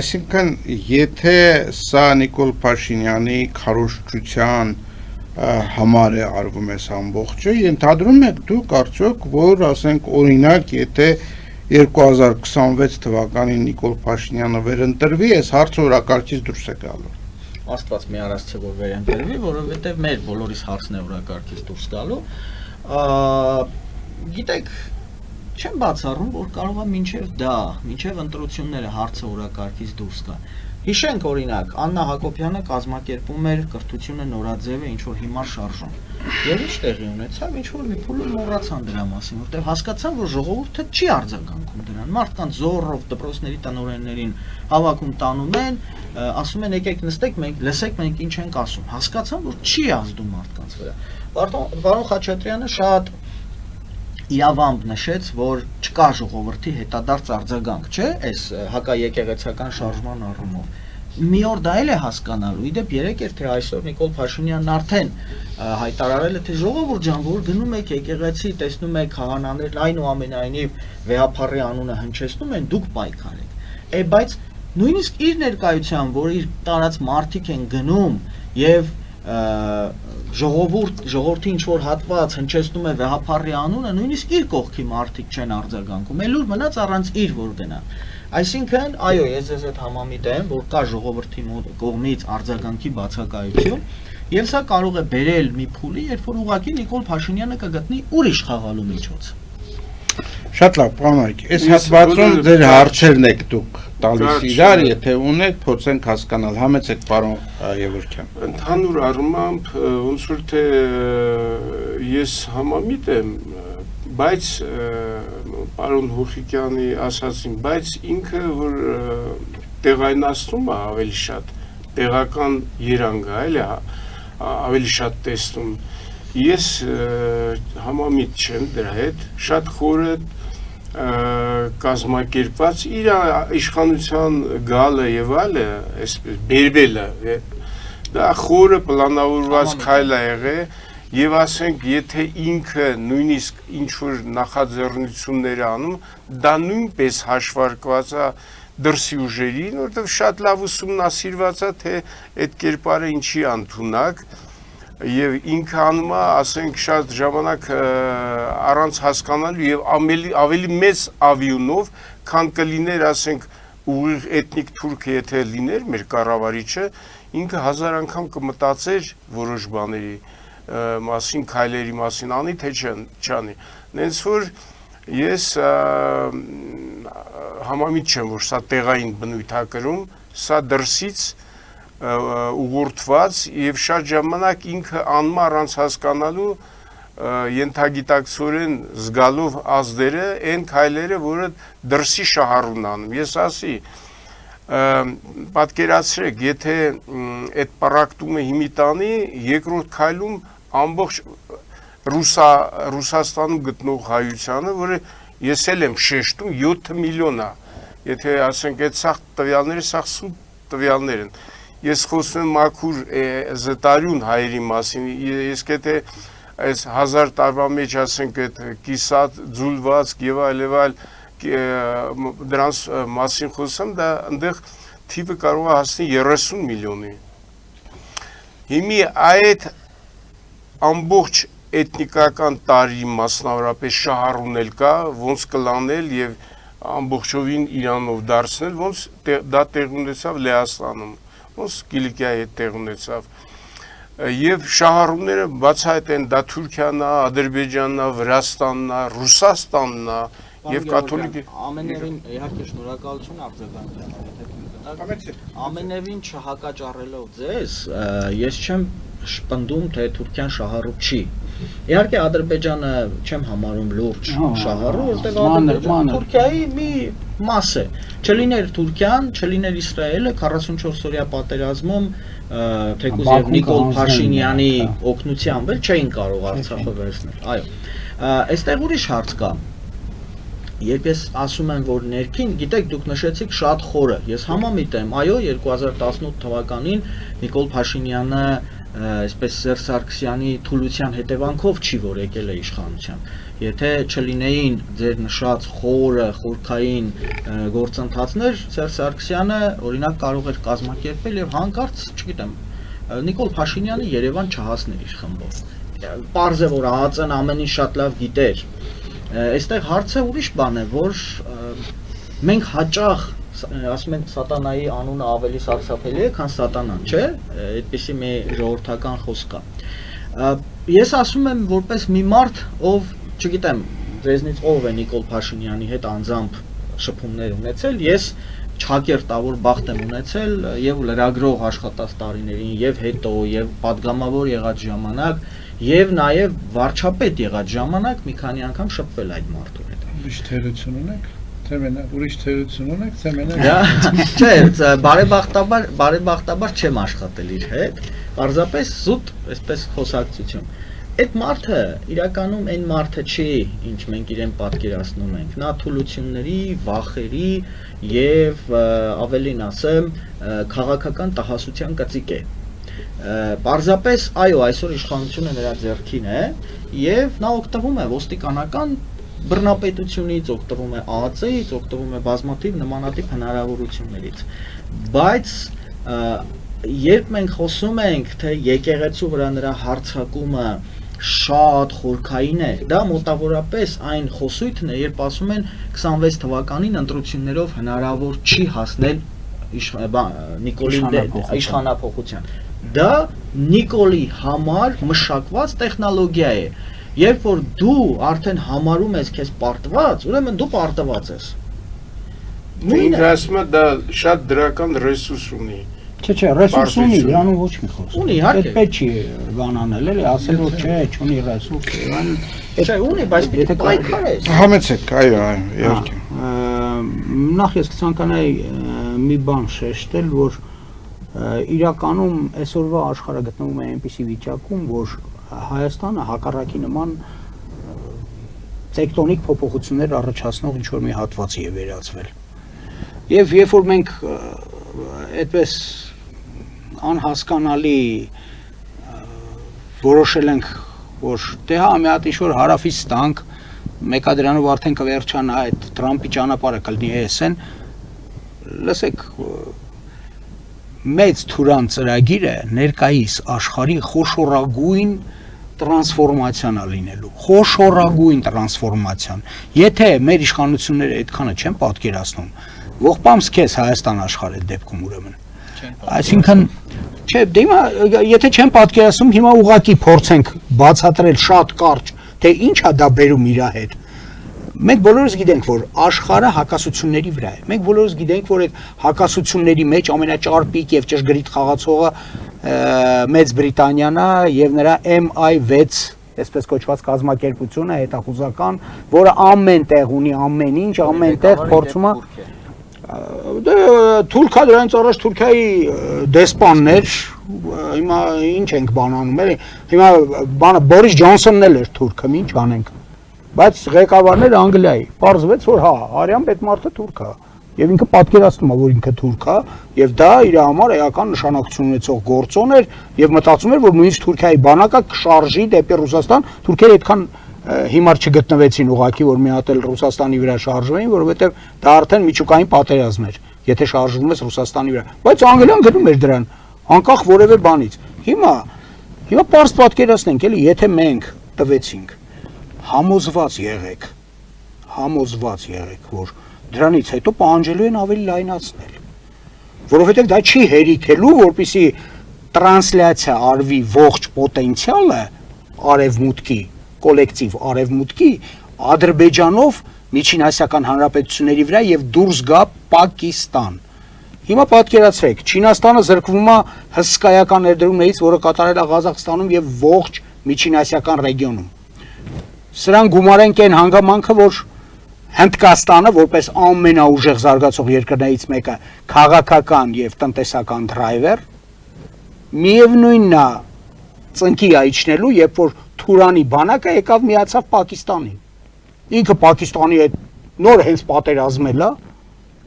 այսինքն եթե սա Նիկոլ Փաշինյանի քարոզչության համար է արվում այս ամբողջը, ենթադրում եք դուք արդյոք, որ ասենք օրինակ, եթե 2026 թվականին Նիկոլ Փաշինյանը վերընտրվի, այս հարցը օրակարգից դուրս է գալու։ Աստված մի արածցե որ վերընտրվի, որովհետև մեր բոլորիս հարցն է օրակարգից դուրս գալու։ Գիտեք, չեմ բացառում, որ կարող է մինչև ընտրությունները հարցը օրակարգից դուրս գա։ Հիշենք օրինակ, Աննա Հակոբյանը կազմակերպում էր կրթությունը նորաձև է ինչ-որ հիմար շարժում։ Եվ ինչ տեղի ունեցավ, ինչ-որ մի փուլում մոռացան դրա մասին, որտեղ հասկացան, որ ժողովուրդը չի արձագանքում դրան։ Մարդկանց զոռով դպրոցների տնօրեններին հավաքում տանում են, ասում են եկեք նստեք, մենք լսեք, մենք ինչ ենք ասում։ Հասկացան, որ չի ազդում մարդկանց վրա։ Պարոն Խաչատրյանը շատ իրավամբ նշեց, որ չկա ժողովրդի հետադարձ արձագանք, չէ՞, այս հակաեկեղեցական շարժման առումով։ Մի օր դա էլ է հասկանալու։ Իդեպ երեք էր թե այսօր Նիկոլ Փաշինյանն արդեն հայտարարել է, թե ժողովուրդ ջան, որ գնում եք եկեղեցի, տեսնում եք քահանաներն այնուամենայնիվ վեհափառի անունը հնչեցնում են, դուք պայքարեք։ Բայց նույնիսկ իր ներկայությամբ, որ իր տարած մարդիկ են գնում եւ ժողովրդի ինչ-որ հատված հնչեցնում է վեհափառի անունը, նույնիսկ իր կողքի մարդիկ չեն արձագանքում, էլ ուր մնաց առանց իր որ գնան։ Այսինքն, այո, ես ձեզ հետ համամիտ եմ, որ կա ժողովրդի կողմից արձագանքի բացակայություն, եւ սա կարող է բերել մի փուլի, երբ որ ուղղակի Նիկոլ Փաշինյանը կգտնի ուրիշ խաղալու միջոց։ Շատ լավ, պարոն, այս հատվածում ձեր հարցերն եք դուք տալիս իրար, եթե ունեք, փորձենք հասկանալ, համեցեք պարոն Եվորքյան։ Ընդհանուր առմամբ ոնց որ թե ես համամիտ եմ, բայց պարոն Հուխիկյանի ասացին, բայց ինքը որ տեղայնացնում է ավելի շատ տեղական երանգ է, էլի ավելի շատ տեսնում։ Ես համամիտ չեմ դրա հետ, շատ խորը կազմակերպված իր իշխանության գալը եւ այլը, այսպես բերվելը, դա խորը պլանավորված քայլ է եղել եւ ասենք, եթե ինքը նույնիսկ ինչ որ նախաձեռնություններ անում, դա նույնպես հաշվարկված է դրսի ուժերին, որովհետեւ շատ լավ ուսումնասիրված է, թե այդ կերպարը ինչի ընդունակ եւ ինքը անում է, ասենք, շատ ժամանակ առանց հասկանալու եւ ավելի մեծ ավիունով, քան կլիներ, ասենք, ուղիղ էթնիկ թուրքը եթե լիներ մեր կառավարիչը, ինքը 1000 անգամ կմտածեր որոշ բաների մասին, քայլերի մասին անի, թե չանի։ Նենց որ ես համամիտ չեմ, որ սա տեղային բնույթ է կրում, սա դրսից ուղղորդված եւ շատ ժամանակ ինքը անում առանց հասկանալու ենթագիտակցորեն զգալով ազդերը այն քայլերը, որը դրսի շահառուն անում։ Ես ասի, պատկերացրեք, եթե այդ պարակտումը հիմի տանի, երկրորդ քայլում ամբողջ Ռուսաստանում գտնող հայությանը, որը ես էլ եմ շեշտում 7 միլիոն է, եթե ասենք այդ սաղ տվյալները սաղ սուտ տվյալներ են։ Ես խոսում եմ մաքուր զտարյուն հայերի մասին, ես կեթե այս 1000 տարվա մեջ ասենք այդ կիսատ, ձուլվածք եւ այլ դրանց մասին խոսում, դա այնտեղ թիվը կարող է հասնել 30 միլիոնի։ Հիմի այդ ամբողջ էթնիկական տարի մասնավորապես շահառունել կա, ոնց կլանել եւ ամբողջովին Իրանով դարձնել, ոնց դա տեղ ունեցավ Լեհաստանում, ոնց Կիլիկիայի հետ տեղ ունեցավ։ Եվ շահառուները բացահայտ են, դա Թուրքիան է, Ադրբեջանն է, Վրաստանն է, Ռուսաստանն է եւ կաթոլիկ ամենևին իհարկե շնորհակալություն արձագանքեմ, եթե թույլ տաք։ Ամենևին չհակաճառելով ձեզ, ես չեմ շպնդում, թե Թուրքիան շահառու չի։ Իհարկե Ադրբեջանը չեմ համարում լուրջ շահառու, որտեղ Ադրբեջանը Թուրքիայի մի մաս է։ Չլիներ Թուրքիան, չլիներ Իսրայելը 44-օրյա պատերազմում թեկուզ եւ Նիկոլ Փաշինյանի օգնությամբ էլ չէին կարող Արցախը վերցնել։ Այո։ Այստեղ ուրիշ հարց կա։ Երբ ես ասում եմ, որ ներքին, գիտեք, դուք նշեցիք շատ խորը։ Ես համամիտ եմ, այո, 2018 թվականին Նիկոլ Փաշինյանը այսպես Սերժ Սարգսյանի թուլության հետևանքով չի որ եկել է իշխանության։ Եթե չլինեին ձեր նշած խորը, խորքային գործընթացներ, Սերժ Սարգսյանը օրինակ կարող էր կազմակերպել եւ հանկարծ, չգիտեմ, Նիկոլ Փաշինյանը Երևան չհասներ իր խմբով։ Պարզ է, որ ԱԱԾ-ն ամեն ինչ շատ լավ գիտեր։ Այստեղ հարցը ուրիշ բան է, որ մենք հաճախ ասում են սատանայի անունը ավելի սարսափելի է, քան սատանան, չէ՞։ Այդպիսի մի ժողովրդական խոսք կա։ Ես ասում եմ որպես մի մարդ, ով, չգիտեմ, ձեզնից ով է Նիկոլ Փաշինյանի հետ անձամբ շփումներ ունեցել, ես չակերտավոր բախտ եմ ունեցել եւ լրագրող աշխատած տարիներին, եւ հետո, եւ падգամավոր եղած ժամանակ, եւ նաեւ վարչապետ եղած ժամանակ մի քանի անգամ շփվել այդ մարդու հետ։ Ուրիշ թերություն ունեք։ Թե մենակ ուրիշ թերություն ունեք, թե մենակ։ Չէ, բարեբախտաբար չեմ աշխատել իր հետ, պարզապես զուտ այսպես խոսակցություն։ Այդ մարդը իրականում այն մարդը չի, ինչ մենք իրեն պատկերացնում ենք։ Նա թուլությունների, վախերի եւ ավելին ասեմ, քաղաքական տհասության կծիկ է։ Պարզապես, այո, այսօր իշխանությունը նրա ձեռքին է եւ նա օգտվում է ոստիկանական բռնապետությունից, օգտվում է ԱԱԾ-ից, օգտվում է բազմաթիվ նմանատիպ հնարավորություններից, բայց երբ մենք խոսում ենք, թե եկեղեցու վրա նրա հարձակումը շատ խորքային է, դա մոտավորապես այն խոսույթն է, երբ ասում են 26 թվականին ընտրություններով հնարավոր չի հասնել Նիկոլի իշխանափոխության։ Դա Նիկոլի համար մշակված տեխնոլոգիա է։ Երբ որ դու արդեն համարում ես քեզ պարտված, ուրեմն դու պարտված ես։ Ինձ ասում է դա շատ դրական ռեսուրս ունի։ Չէ, ռեսուրս ունի, դրանում ոչ մի խոսք։ Ունի, իհարկե։ Պետք չի բանանել, էլի, ասել որ չէ, չունի ռեսուրս, Չէ, ունի, բայց եթե պայքարես։ Համեցեք, այո, իհարկե։ Նախ ես կցանկանայի մի բան շեշտել, որ իրականում այսօրվա աշխարհը գտնվում է այնպիսի վիճակում, որ Հայաստանը հակառակի նման տեկտոնիկ փոփոխություններ առաջացնող ինչ-որ մի հատվածի է վերածվել։ Եվ երբ որ մենք այդպես անհասկանալի որոշել ենք, որ դե հա մի հատ ինչ-որ հարավից տանք, մեկա դրանով արդեն կվերջանա այդ Թրամփի ճանապարհը կլինի էսեն, լսեք, մեծ թուրան ծրագիրը ներկայիս աշխարհի խոշորագույն տրանսֆորմացիան է լինելու, խոշորագույն տրանսֆորմացիան։ Եթե մեր իշխանությունները այդքանը չեն պատկերացնում, ողբամս քեզ Հայաստան աշխարհի դեպքում ուրեմն։ Այսինքն, չէ, դե հիմա եթե չեն պատկերացնում, հիմա ուղղակի փորձենք բացատրել շատ կարճ, թե ինչ է դա բերում իր հետ։ Մենք բոլորս գիտենք, որ աշխարհը հակասությունների վրա է։ Մենք բոլորս գիտենք, որ այդ հակասությունների մեջ ամենաճարպիկ եւ ճշգրիտ խաղացողը Մեծ Բրիտանիան է եւ նրա MI6, այսպես կոչված կազմակերպությունը հետախուզական, որը ամեն տեղ ունի ամեն ինչ, ամեն տեղ փորձում է Թուրքիա դրանից առաջ Թուրքիայի դեսպաններ, հիմա ինչ ենք բանանում, էլի։ Հիմա բանը Բորիս Ջոնսոնն էլ էր թուրքը, ինչ անենք։ Բայց ղեկավարները Անգլիայի, պարզվեց, որ հա, արյան պետ մարդը թուրք է։ եւ ինքը պատկերացնում է, որ ինքը թուրք է, եւ դա իր համար էական նշանակություն ունեցող գործոն էր եւ մտածում էր, որ նույնիսկ Թուրքիայի բանակը կշարժի դեպի Ռուսաստան, թուրքերը այդքան հիմար չգտնվեցին ուղղակի, որ մի հատ էլ Ռուսաստանի վրա շարժվեին, որովհետեւ դա արդեն միջուկային պատերազմ էր, եթե շարժվում ես Ռուսաստանի վրա, բայց Անգլիան գնում էր դրան, անկախ որևէ բանից։ Հիմա պարզ պատկերացնենք, էլի, եթե մենք տվեցինք, համոզված եղեք, որ դրանից հետո պահանջելու են ավելի լայնացնել, որովհետև դա չի հերիքելու, որպեսզի տրանսլյացիա արվի ողջ պոտենցիալը արևմուտքի, կոլեկտիվ արևմուտքի Ադրբեջանով Միջին Ասիական Հանրապետությունների վրա եւ դուրս գա Պակիստան։ Հիմա պատկերացրեք, Չինաստանը զրկվում է հսկայական ներդրումներից, որը կատարել է Ղազախստանում եւ ողջ Միջինասիական ռեգիոնում։ Սրան գումարենք այն հանգամանքը, որ Հնդկաստանը, որպես ամենաուժեղ զարգացող երկրներից մեկը, քաղաքական եւ տնտեսական դրայվեր, միևնույնն է ծնկի այչնելու, երբ որ Թուրանի բանակը եկավ միացավ Պակիստանին։ Ինքը Պակիստանի հետ նոր հենց պատերազմել է,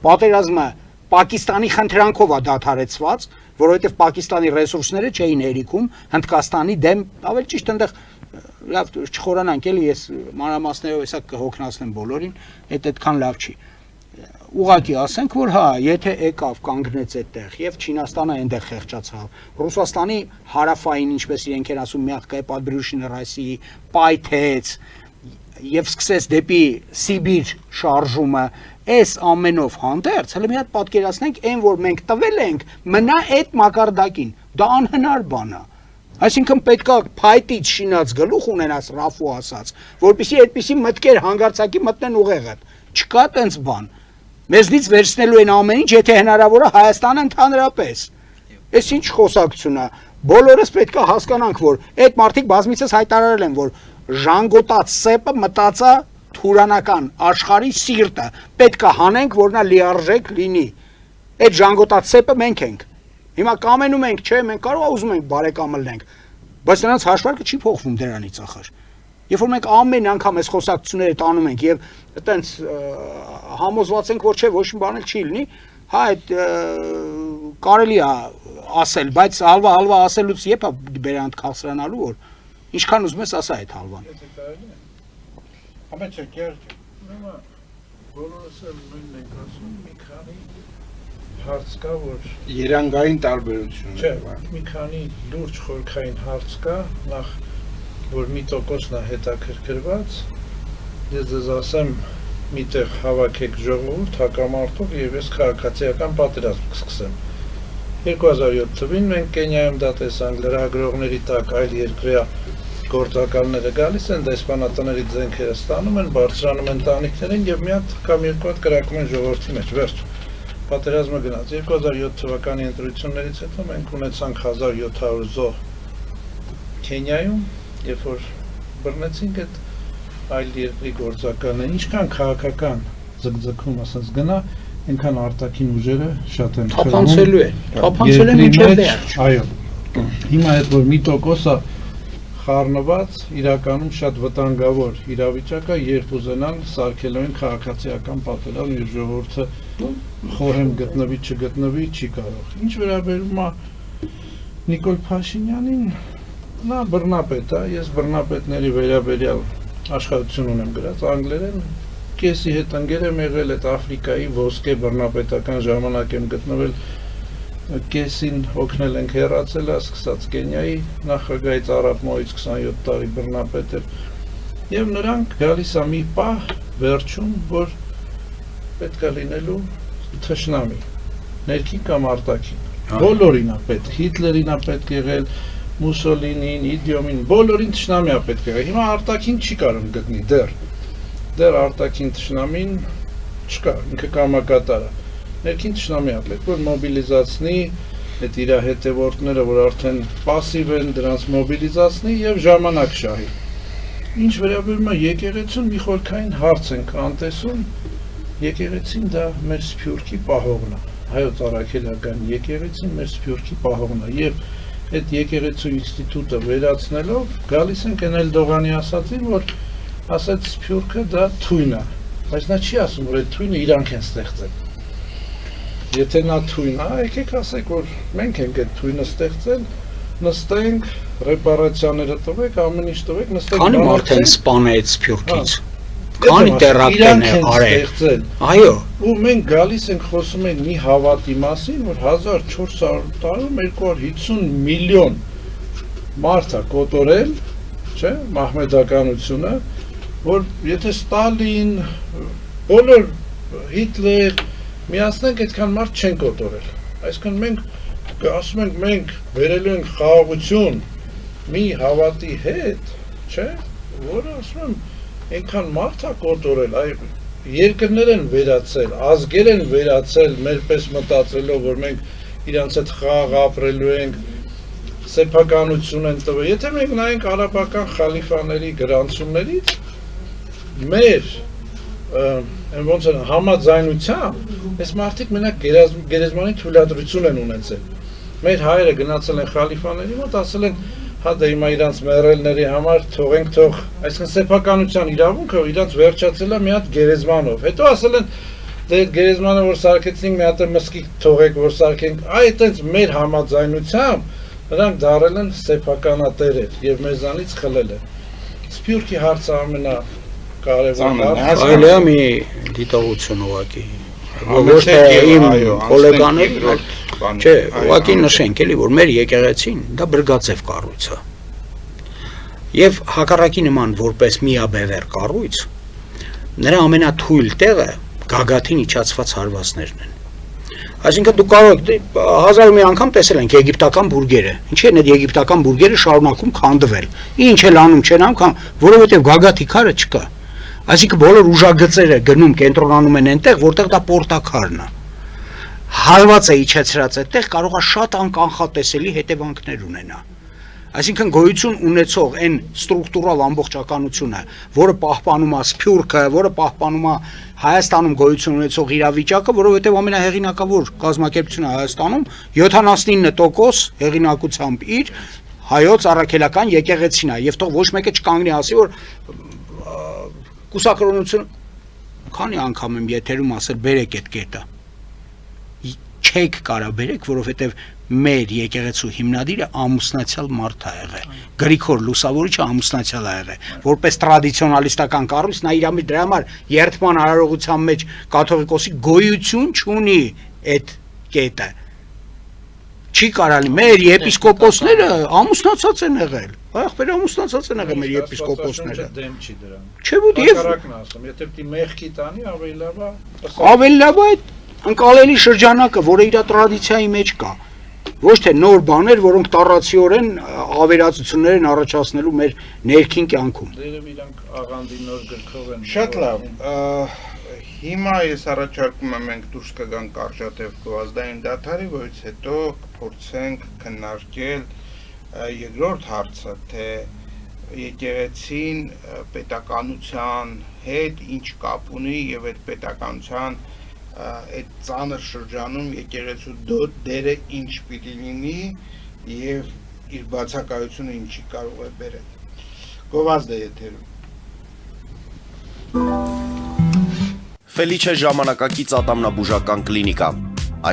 պատերազմը Պակիստանի խնդրանքով է դադարեցված, որովհետև Պակիստանի ռեսուրսները չէին հերիքում Հնդկաստանի դեմ, ավելի ճիշտ այնտեղ լավ չխորանանք էլի, ես մանրամասներով հեսա կհոգնածնեմ բոլորին, այդքան լավ չի։ Ուղղակի ասենք, որ հա, եթե եկավ կանգնեց այդտեղ եւ Չինաստանը այնտեղ խեղճացավ, Ռուսաստանի հարավային, ինչպես իրենք են ասում, մягкая подбрюшье России, պայթեց եւ սկսեց դեպի Սիբիր շարժումը, այս ամենով հանդերձ, հələ մի հատ պատկերացնենք, այն որ մենք տվել ենք, մնա այդ մակարդակին, դա անհնար բան է։ Այսինքն պետքա փայտից շինած գլուխ ունենաս Ռաֆու ասած, որպեսզի այդպիսի մտքեր հանգարցակի մտնեն ուղեղդ։ Չկա տենց բան։ Մեզնից վերցնելու են ամեն ինչ, եթե հնարավոր է Հայաստանը ընդհանրապես։ Այս ինչ խոսակցություն է։ Բոլորս պետքա հասկանանք, որ այդ մարդիկ բազմիցս հայտարարել են, որ ժանգոտած սեպը մտածա թուրանական աշխարհի սիրտը, պետքա հանենք, որ նա լիարժեք լինի։ Այդ ժանգոտած սեպը մենք ենք։ Հիմա կամենում ենք, չէ, մենք կարող է ուզում ենք բարեկամ լինենք, բայց նրանց հաշվարկը չի փոխվում դրանից ախր։ Երբ որ մենք ամեն անգամ այս խոսակցությունները տանում ենք եւ այտենց համոզված ենք, որ չէ, ոչ մի բան էլ չի լինի, հա այդ կարելի է ասել, բայց հալվա ասելուց երբ է բերանդ քաղցրանալու, որ ինչքան ուզում ես ասա այդ հալվան։ Ամեն չկերջ, ուրեմն բոլորս էլ նույնն ենք ասում, մի քանի հարց կա, որ երանգային տարբերություն չէ, մի քանի լուրջ խորքային հարց կա, նախ որ մի տոկոսն է հետաքրքրված, ես ձեզ ասեմ, միտեղ հավաքեք ժողովուրդ հակամարտող եւ ես քաղաքացիական պատերազմ կսկսեմ։ 2007 թվականին մենք Կենիայում դա տեսանք, լրագրողների տակ այլ երկրյա գործակալները գալիս են, դեսպանատների ձենքերը ստանում են, բարձրանում են տանիքներին եւ մի հատ կամ երկու հատ կրակում են ժողովրդի մեջ, վերջ։ Պատերազմը գնաց 2007 թվականի ընտրություններից հետո մենք ունեցանք 1700 զոհ Կենիայում, երբ որ բռնեցինք այդ այլ երկրի գործակալներին, ինչքան քաղաքական ձգձգում ասած գնա, այնքան արտաքին ուժերը շատ են թափանցելու են, թափանցել են մինչև վերջ։ Այո։ Հիմա այդ որ մի տոկոսը խառնված, իրականում շատ վտանգավոր իրավիճակ է, երբ ուզենան սարքելու են քաղաքացիական պատերազմ եւ ժողովուրդը խորհեմ գտնվի, չգտնվի, չի կարող։ Ինչ վերաբերում է Նիկոլ Փաշինյանին, նա բռնապետ է, ես բռնապետների վերաբերյալ աշխատություն ունեմ գրած անգլերեն, կեսի հետ ընկեր եմ եղել այդ Աֆրիկայի ոսկե բռնապետական ժամանակ եմ գտնվել, կեսին օգնել ենք հեռացել, սկսած Կենիայի նախագահից Արաբ Մոից 27 տարի բռնապետ էր եւ նրանք գալիս է մի պահ վերջում, որ պետք է լինելու թշնամի, ներքին կամ արտաքին, բոլորին է պետք, Հիտլերին է պետք եղել, Մուսոլինին, Իդիոմին, բոլորին թշնամի է պետք եղել, հիմա արտաքին չի կարող գտնի դեռ արտաքին թշնամին չկա, ինքը կամակատար է, ներքին թշնամի է պետք, որ մոբիլիզացնի այդ իր հետևորդները, որ արդեն պասիվ են, դրանց մոբիլիզացնի եւ ժամանակ շահի։ Ինչ վերաբերում է եկեղեցուն, մի խորքային հարց ենք անտեսում, եկեղեցին դա մեր սփյուռքի պահողն է, հայոց առաքելական եկեղեցին մեր սփյուռքի պահողն է եւ այդ եկեղեցու ինստիտուտը վերացնելով գալիս ենք այն Էլդողանի ասածին, որ ասած սփյուռքը դա թույն է, բայց նա չի ասում, որ այդ թույնը իրանք են ստեղծել։ եթե նա թույն է, եկեք ասեք, որ մենք ենք այդ թույնը ստեղծել, նստենք, ռեպարացիաները տվեք, ամեն ինչ տվեք, նստենք։ Քանի մարդ են սպանեց Սփյուռքից։ Հա։ Քանի տերակտներ Իրանք են արել։ ստեղծել։ Այո, Ու մենք գալիս ենք խոսում ենք մի հավատի մասին, որ 1400 տարում 250 միլիոն մարդ է կոտորել, չէ, մահմեդականությունը, որ եթե Ստալին, բոլոր Հիտլեր միացնենք, այդքան մարդ չեն կոտորել։ Այսինքն մենք ասում ենք մենք վերելու ենք խաղաղություն մի հավատի հետ, չէ, որը ասում եմ այնքան մարդ է կոտորել, այ երկրներ են վերացել, ազգեր են վերացել մեր պես մտածելով, որ մենք իրանց հետ խաղաղ ապրելու ենք, սեփականություն են տվել։ Եթե մենք նայենք արաբական խալիֆաների գրանցումներից, մեր ոնց են համաձայնությամբ, այս մարդիկ մենակ գերեզմանի թույլատրություն են ունեցել։ Մեր հայերը գնացել են խալիֆաների մոտ, ասել են, հա դե հիմա իրանց մեռելների համար թողենք թող, այսինքն սեփականության իրավունքը իրանց վերջացել է մի հատ գերեզմանով։ Հետո ասել են, դե այդ գերեզմանը որ սարքեցինք, մի հատ մզկիթ թողեք, որ սարքենք, այդպես մեր համաձայնությամբ նրանք դարել են սեփականատերեր եւ մեզանից խլել են։ Սփյուռքի հարցը ամենակարևորն է։ այլ է մի դիտողություն ուղղակի։ Ոչ թե իմ գոլեգաները, չէ, ուղղակի նշենք էլի, որ մեր եկեղեցին դա բրգաձև կառույց է։ Եվ հակառակի նման որպես միաբևեռ կառույց, նրա ամենաթույլ տեղը գագաթին իջացված հարվածներն են։ Այսինքն դու կարող եք 1000 մի անգամ տեսել ենք եգիպտական բուրգերը։ Ինչի են այդ եգիպտական բուրգերը շարունակում քանդվել։ Ինչ էլ անում չեն անում, որովհետև գագաթի քարը չկա։ Այսինքն բոլոր ուժագծերը գնում կենտրոնանում են այնտեղ, որտեղ դա պորտակարն է։ Հարվածը իջեցրած այդտեղ կարող է շատ անկանխատեսելի հետևանքներ ունենա։ Այսինքն գոյություն ունեցող այն ստրուկտուրալ ամբողջականությունը, որը պահպանում է Սփյուռքը, որը պահպանում է Հայաստանում գոյություն ունեցող իրավիճակը, որովհետև ամենահեղինակավոր կազմակերպությունը Հայաստանում 79% հեղինակությամբ իր հայոց առաքելական եկեղեցին է, եւ թող ոչ մեկը չկանգնի ասի, որ կուսակրոնությունը քանի անգամ եմ եթերում ասել բերեք այդ կետը չեք կարա բերեք, որովհետև մեր եկեղեցու հիմնադիրը ամուսնացյալ մարդ է եղել։ Գրիգոր Լուսավորիչը ամուսնացյալ է եղել։ Որպես տրադիցիոնալիստական կառույց նա իր դրա համար երդման արարողության մեջ կաթողիկոսի գոյություն չունի այդ կետը։ Չի կարալի մեր եպիսկոպոսները ամուսնացած են եղել։ Ախպեր ամուսնացած են եղել մեր եպիսկոպոսները։ Դեմ չի դրան։ Չէ՞ որ եւ Հակառակն ասում, եթե պիտի մեղքի տանի, ավելի լավ է։ ավելի լավ է ընկալելի շրջանակը, որը իր տրադիցիայի մեջ կա։ Ոչ թե նոր բաներ, որոնք տառացիորեն ավերածություններ են առաջացնելու մեր ներքին կյանքում։ Դերև իրանք աղանդի նոր գրքով են։ Շատ լավ։ Հիմա ես առաջարկում եմ մենք դուրս կգանք արժատև գովազդային դադարի, որից հետո կփորձենք քննարկել երկրորդ հարցը, թե եկեղեցին պետականության հետ ինչ կապ ունի եւ այդ պետականության այդ ծանր շրջանում եկեղեցու դերը ինչ պիտի լինի եւ իր բացակայությունը ինչի կարող է բերել։ Գովազդը եթերում։ Ֆելիչե ժամանակակից ատամնաբուժական կլինիկա։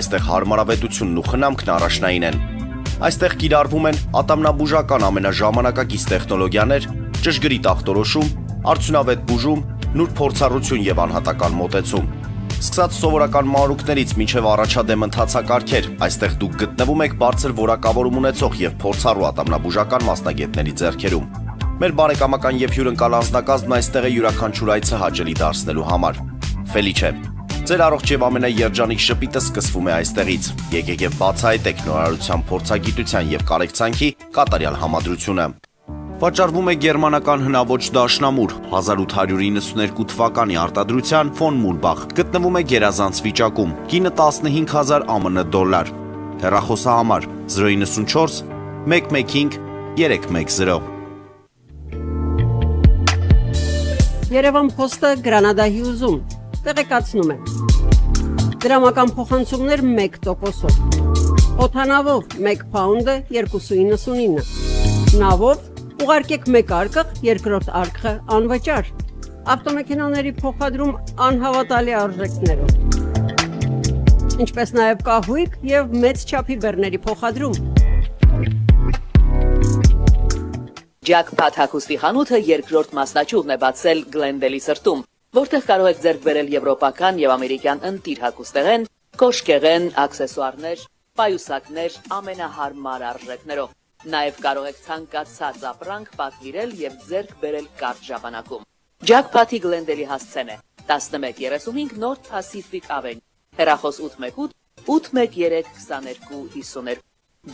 Այստեղ հարմարավետությունն ու խնամքն առաջնային են։ Այստեղ կիրառվում են ատամնաբուժական ամենաժամանակակից տեխնոլոգիաներ, ճշգրիտ ախտորոշում, արդյունավետ բուժում, նուրբ փորձառություն եւ անհատական մոտեցում։ Սկսած սովորական մանրուքներից մինչև առաջադեմ ընթացակարգեր, այստեղ դուք գտնվում եք բարձր որակավորում ունեցող եւ փորձառու ատամնաբուժական մասնագետների ձեռքերում։ Մեր բարեկամական եւ հյուրընկալ անձնակազմն այստեղ է յուրաքանչյուր այցը հաճելի դարձնելու համար։ Ֆելիչե, ձեր առողջ եւ ամենաերջանիկ շպիտը սկսվում է այստեղից։ Եկեք եւ բացահայտեք նորարարության փորձագիտության եւ կարեկցանքի կատարյալ համադրությունը։ Վաճառվում է գերմանական հնաոճ դաշնամուր 1892 թվականի արտադրության ֆոն Մուրբախ։ Գտնվում է գերազանց վիճակում։ Կինը 15000 ԱՄՆ դոլար։ Հեռախոսահամար 094 115 310։ Երևան փոստը Գրանադա Հյուզում տեղեկացնում եմ։ Դրամական փոխանցումներ 1%-ով։ Օդանավով 1 փաունդը 2.99։ Նավով ուղարկեք 1 արկղ, երկրորդ արկղը անվճար։ Ավտոմեքենաների փոխադրում անհավատալի արժեքներով։ ինչպես նաև կահույք եւ մեծ չափի բեռների փոխադրում։ Jackpot հագուստի խանութը երկրորդ մասնաճյուղն է բացել Գլենդելի սրտում, որտեղ կարող եք ձեռք բերել եվրոպական եւ ամերիկյան ընտիր հագուստեղեն, կոշկեղեն, աքսեսուարներ, պայուսակներ ամենահարմար արժեքներով։ Նաև կարող եք ցանկացած ապրանք պատվիրել եւ ձեռք բերել կարճ ժամանակում։ Jackpot-ի Գլենդելի հասցեն է 1135 North Pacific Avenue, հեռախոս 818 813 2252։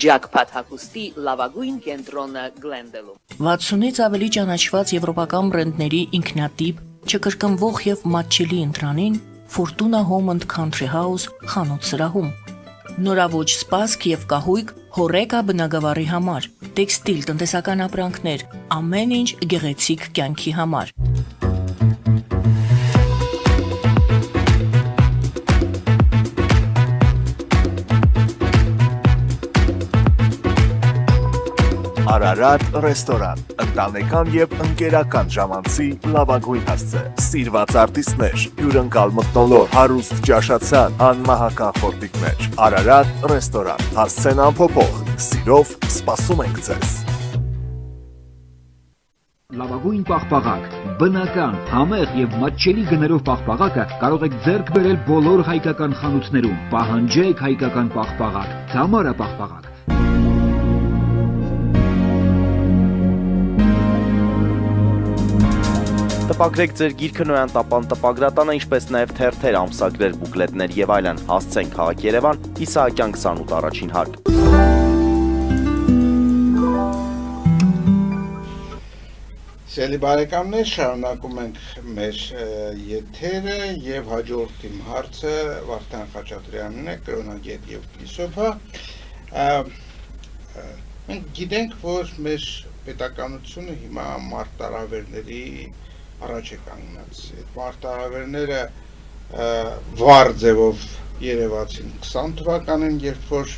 Jackpot հագուստի լավագույն կենտրոնը Գլենդելում։ 60-ից ավելի ճանաչված եվրոպական բրենդների ինքնատիպ, չկրկնվող եւ մատչելի ընտրանին Fortuna Home and Country House խանութ սրահում։ Նորաոճ սպասք եւ կահույք հորեկա բնագավառի համար, տեքստիլ, տնտեսական ապրանքներ, ամեն ինչ գեղեցիկ կյանքի համար։ Արարատ ռեստորան, ընտանեկան եւ ընկերական ժամանցի լավագույն հասցե, սիրված արտիստներ, հյուրընկալ մթնոլորտ, հարուստ ճաշացան, անմահական խորտիկներ, Արարատ ռեստորան, հասցեն անփոփոխ, սիրով սպասում ենք ձեզ։ Լավագույն պաղպաղակ, բնական, համեղ եւ մատչելի գներով պաղպաղակը կարող եք ձեռք բերել բոլոր հայկական խանութներում։ Պահանջեք հայկական պաղպաղակ, Թամարա պաղպաղակ։ Տպագրեք ձեր գիրքը Նոյան տապան տպագրատանը, ինչպես նաև թերթեր, ամսագրեր, բուկլետներ եւ այլն։ Հասցեն քաղաք Երևան, Իսահակյան 28 առաջին հարկ։ Սիրելի բարեկամներ, շարունակում ենք մեր եթերը եւ հաջորդ իմ հարցը Վարդան Խաչատրյանն է, կրոնագետ եւ փիլիսոփա։ Մենք գիտենք, որ մեր պետականությունը հիմա մարտահրավերների առաջ է կանգնած։ Այդ մարտահրավերները վառ ձևով երևացին 20 թվականին, երբ որ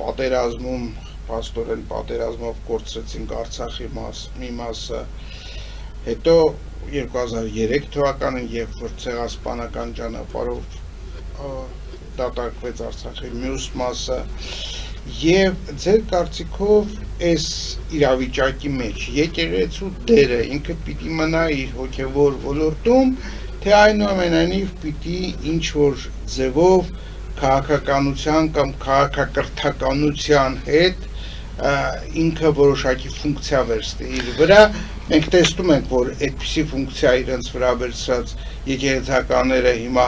պատերազմում, փաստորեն պատերազմով կորցրեցին Արցախի մի մասը, հետո 2003 թվականին, երբ որ ցեղասպանական ճանապարհով դատարկվեց Արցախի մյուս մասը, եւ ձեր կարծիքով այս իրավիճակի մեջ եկեղեցու դերը ինքը պիտի մնա իր հոգևոր ոլորտում, թե այնուամենայնիվ պիտի ինչ-որ ձևով քաղաքականության կամ քաղաքակրթականության հետ ինքը որոշակի ֆունկցիա վերցնի իր վրա։ Մենք տեսնում ենք, որ այդպիսի ֆունկցիա իրենց վրա վերցրած եկեղեցականները հիմա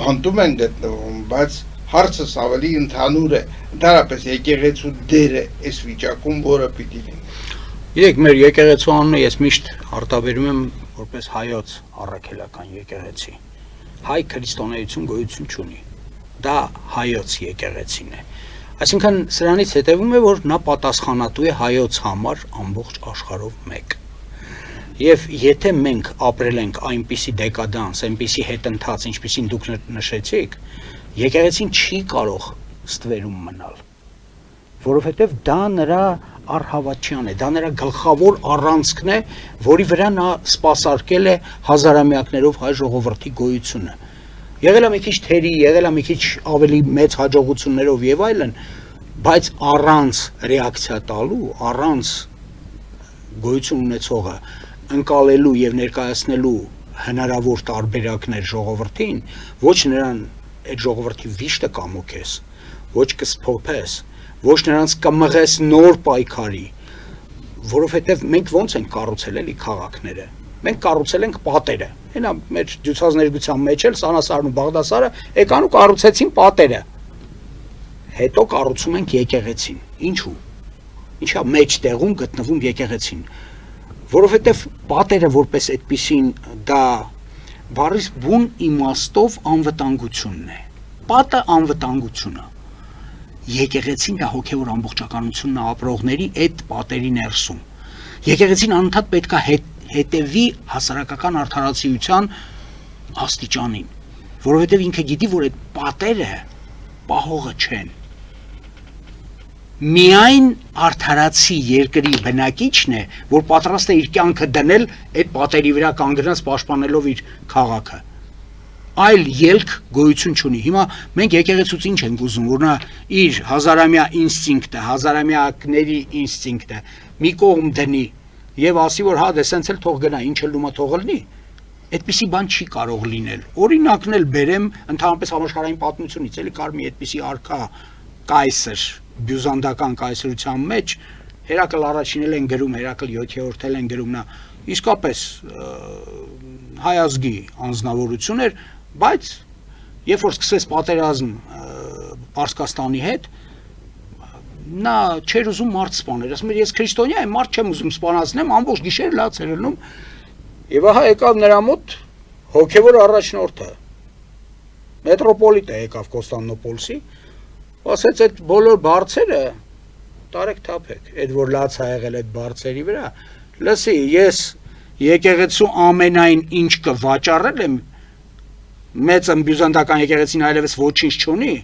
բանտում են գտնվում, բայց հարցս ավելի ընդհանուր է, ընդհանրապես եկեղեցու դերը այս վիճակում որը պիտի լինի։ Իրեք մեր եկեղեցու անունը ես միշտ արտաբերում եմ որպես հայոց առաքելական եկեղեցի։ Հայ քրիստոնեություն գոյություն չունի։ Դա հայոց եկեղեցին է։ Այսինքն սրանից հետևում է, որ նա պատասխանատու է հայոց համար ամբողջ աշխարհով մեկ։ Եվ եթե մենք ապրել ենք այնպիսի դեկադանս, այնպիսի հետընթաց, ինչպիսին դուք նշեցիք, եկեղեցին չի կարող ստվերում մնալ, որովհետև դա նրա առհավատչյան է, դա նրա գլխավոր առանցքն է, որի վրա նա սպասարկել է հազարամյակներով հայ ժողովրդի գոյությունը։ Եղել է մի քիչ թերի, եղել է մի քիչ ավելի մեծ հաջողություններով եւ այլն, բայց առանց ռեակցիա տալու, առանց գոյություն ունեցողը ընկալելու եւ ներկայացնելու հնարավոր տարբերակներ ժողովրդին, ոչ նրան այդ ժողովրդի վիշտը կամոքես, ոչ կսփոփես, ոչ նրանց կմղես նոր պայքարի, որովհետև մենք ոնց ենք կառուցել էլի քաղաքները։ Մենք կառուցել ենք պատերը։ Հենա մեր դյուցազներգության մեջ էլ Սանասարն ու Բաղդասարը եկան ու կառուցեցին պատերը։ Հետո կառուցում ենք եկեղեցին։ Ինչու՞։ Ինչա մեջ տեղում գտնվում եկեղեցին։ Որովհետև պատերը որպես այդպիսին դա բառից բուն իմաստով անվտանգությունն է։ Պատը անվտանգությունը։ Եկեղեցին դա հոգևոր ամբողջականությունն է ապրողների այդ պատերի ներսում։ Եկեղեցին անընդհատ պետք է հետևի հասարակական արդարացիության աստիճանին, որովհետև ինքը գիտի, որ այդ պատերը պահողը չեն։ Միայն արդարացի երկրի բնակիչն է, որ պատրաստ է իր կյանքը դնել այդ պատերի վրա կանգնած պաշտպանելով իր քաղաքը։ այլ ելք գոյություն չունի։ Հիմա մենք եկեղեցուց ինչ ենք ուզում, որ նա իր հազարամյա ինստինկտը, հազարամյակների ինստինկտը մի կողմ դնի եւ ասի, որ հա դե սենց էլ թող գնա, ինչ էլ լումա թող լինի։ Այդպիսի բան չի կարող լինել։ Օրինակն էլ բերեմ ընդհանրապես համաշխարհային պատմությունից, էլի կար մի այդպիսի արքա կայսր, բյուզանդական կայսրության մեջ Հերակլ առաջինել են գրում, Հերակլ 7-րդել են գրում, նա իսկապես հայ ազգի անձնավորություն էր, բայց երբ որ սկսեց պատերազմ Պարսկաստանի հետ, նա չէր ուզում մարդ սպանել, ասում էր ես քրիստոնյա եմ, մարդ չեմ ուզում սպանացնեմ, ամբողջ գիշեր լաց էր լնում, եւ ահա եկավ նրա մոտ հոգեվոր առաջնորդը, մետրոպոլիտը եկավ Կոստանդնուպոլսի, ասեց այդ բոլոր բարձերը տարեք թափեք, այդ որ լաց ա եղել այդ բարձերի վրա, լսի, ես եկեղեցու ամենայն ինչ կվաճառել եմ, մեծ բյուզանդական եկեղեցին այլևս ոչինչ չունի,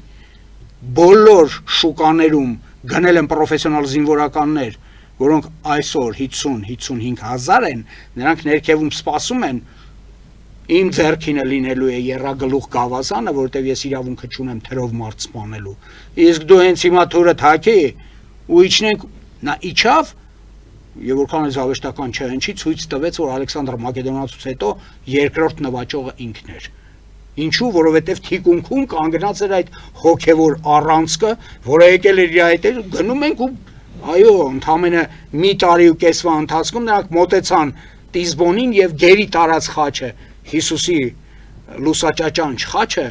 բոլոր շուկաներում գնել են պրոֆեսիոնալ զինվորականներ, որոնք այսօր 50-55 հազար են, նրանք ներքևում սպասում են, իմ ձեռքինը լինելու է եռագլուխ գավազանը, որտեվ ես իրավունքը չունեմ թրով մարդ սպանելու, իսկ դու հենց հիմա թուրը թակի ու իջնենք, նա իջավ, եւ որքան է զավեշտական չէ, հնչի ցույց տվեց, որ Ալեքսանդր Մակեդոնացուց հետո երկրորդ նվաճողը ինքն էր։ Ինչու, որովհետև թիկունքում կանգնած էր այդ հոգևոր առանցքը, որը եկել էր իր հետ, գնում ենք ու այո, ընդամենը մի տարի ու կեսվա ընթացքում նրանք մոտեցան Տիզբոնին եւ գերի տարած խաչը, Հիսուսի լուսաճաճանչ խաչը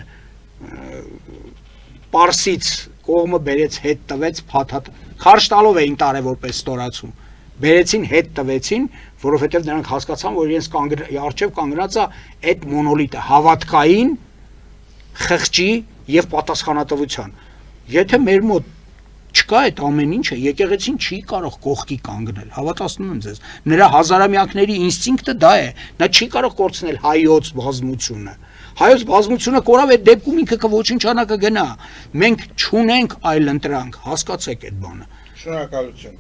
Պարսից կողմը բերեց հետ տվեց փաթաթ, քարշ տալով էին տարել որպես ստորացում։ Բերեցին հետ տվեցին, որովհետև նրանք հասկացան, որ իրենց առջև կանգնած է այդ մոնոլիտը, հավատքային խղճի եւ պատասխանատվության։ Եթե մեր մոտ չկա այդ ամեն ինչը, եկեղեցին չի կարող կողքի կանգնել, հավատացնում եմ ձեզ։ Նրա հազարամյակների ինստինկտը դա է, նա չի կարող կորցնել հայոց բազմությունը։ Հայոց բազմությունը կորավ այդ դեպքում ինքը կոչնչանա կգնա։ Մենք չունենք այլ ընտրանք, հասկացեք այդ բանը։ Շնորհակալություն։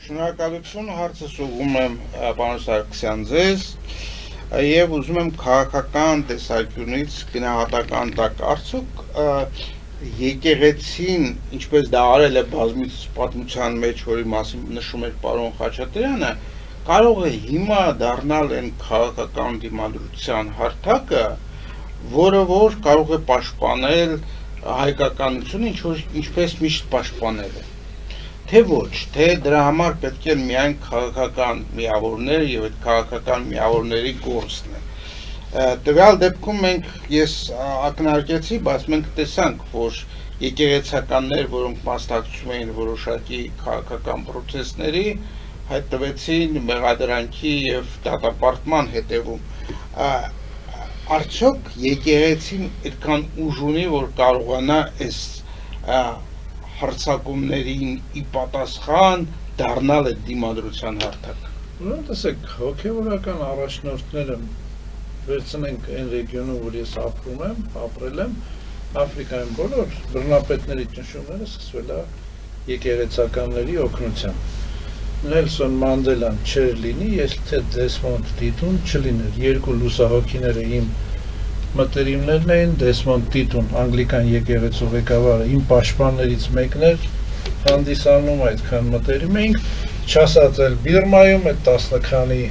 Շնորհակալություն, հարցը սուղում եմ պարոն Սարգսյան ձեզ եւ ուզում եմ քաղաքական տեսանկյունից գնահատական տակ արդյոք եկեղեցին, ինչպես դա արել է բազմից պատմության մեջ, որի մասին նշում էր պարոն Խաչատրյանը, կարող է հիմա դառնալ այն քաղաքական դիմադրության հարթակը, որը որ կարող է պաշտպանել հայկականությունը, ինչպես միշտ պաշտպանել է։ Թե ոչ, թե դրա համար պետք է միայն քաղաքական միավորներ եւ այդ քաղաքական միավորների գործն է։ Տվյալ դեպքում մենք ես ակնարկեցի, բայց մենք տեսանք, որ եկեղեցականներ, որոնք մասնակցում էին որոշակի քաղաքական պրոցեսների, հայտնվեցին մեղադրանքի եւ դատապարտման հետևում։ Արդյոք եկեղեցին այդքան ուժ ունի, որ կարողանա այս հռչակումներին ի պատասխան դառնալ այդ դիմադրության հարթակ։ Ուրեմն տեսեք, հոգևորական առաջնորդները վերցնենք այն ռեգիոնում, որ ես ապրում եմ, ապրել եմ, Աֆրիկայում բոլոր բռնապետների ճնշումները սկսվել է եկեղեցականների օգնությամբ։ Նելսոն Մանդելան չէր լինի, ես թե Դեսմոնդ Տիտուն չլիներ, երկու լուսահոգիները իմ մտերիմներն էին, Դեսմոնդ Տիտուն, անգլիկան եկեղեցու ղեկավարը, իմ պաշտպաններից մեկն էր, հանդիսանում այդքան մտերիմ էինք, չասած էլ Բիրմայում այդ 10 քանի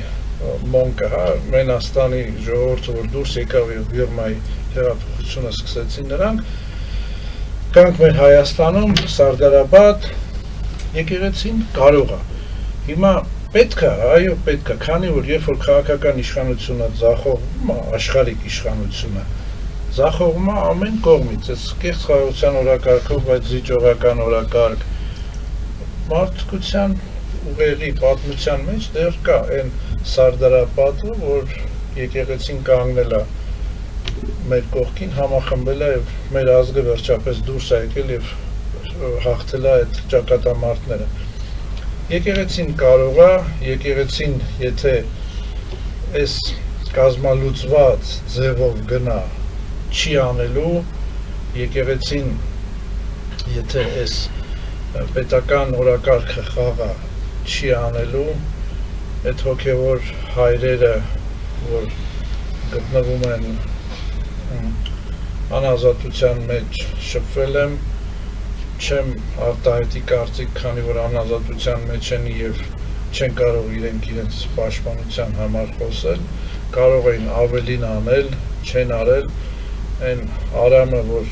մոնկը, հա, Մենաստանի ժողովուրդը, որ դուրս եկավ եւ Բիրմայի հեղափոխությունը սկսեցին նրանք, կանք մեր Հայաստանում, Սարդարաբադ, եկեղեցին կարող է։ Հիմա պետք է, այո, պետք է, քանի որ երբ որ քաղաքական իշխանությունը ձախողվում է, աշխարհիկ իշխանությունը ձախողվում է ամեն կողմից, այս կեղծ խաղաղության օրակարգով, բայց զիջողական օրակարգ, մարդկության ուղեղի պատմության մեջ դեռ կա այն Սարդարապատը, որ եկեղեցին կանգնել է մեր կողքին, համախմբել է եւ մեր ազգը վերջապես դուրս է եկել եւ հաղթել է այդ ճակատամարտները։ Եկեղեցին կարող է, եկեղեցին եթե այս կազմալուծված ձևով գնա չի անելու, եկեղեցին եթե այս պետական օրակարգը խաղա չի անելու, այդ հոգևոր հայրերը, որ գտնվում են անազատության մեջ շփվել եմ, չեմ արտահայտի կարծիք, քանի որ անազատության մեջ են եւ չեն կարող իրենց պաշտպանության համար խոսել, կարող էին ավելին անել, չեն արել, այն Արամը, որ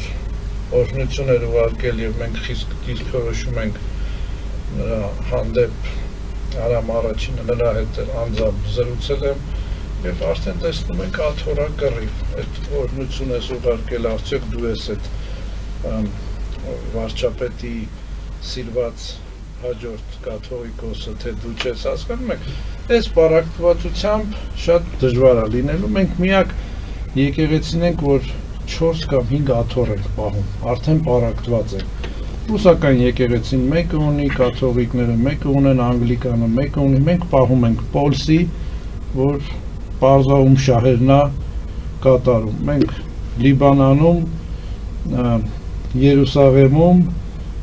օրհնություն էր ուղարկել եւ մենք խիստ դիրքորոշում ենք նրա հանդեպ, Արամ առաջինը նրա հետ անձամբ զրուցել եմ եւ արդեն տեսնում ենք աթորա կռիվ, այդ օրհնություն ես ուղարկել, արդյոք դու ես այդ վարչապետի սիրված հաջորդ կաթողիկոսը, թե դու չես հասկանում եք, այս պարակտվածությամբ շատ դժվար է լինելու, մենք միակ եկեղեցին ենք, որ 4 կամ 5 աթոռ ենք պահում, արդեն պարակտված ենք, ռուսական եկեղեցին մեկը ունի, կաթողիկները մեկը ունեն, անգլիկանը մեկը ունի, մենք պահում ենք Պոլսի, որ պարզաում շահերնա կատարում, մենք Լիբանանում, Երուսաղեմում,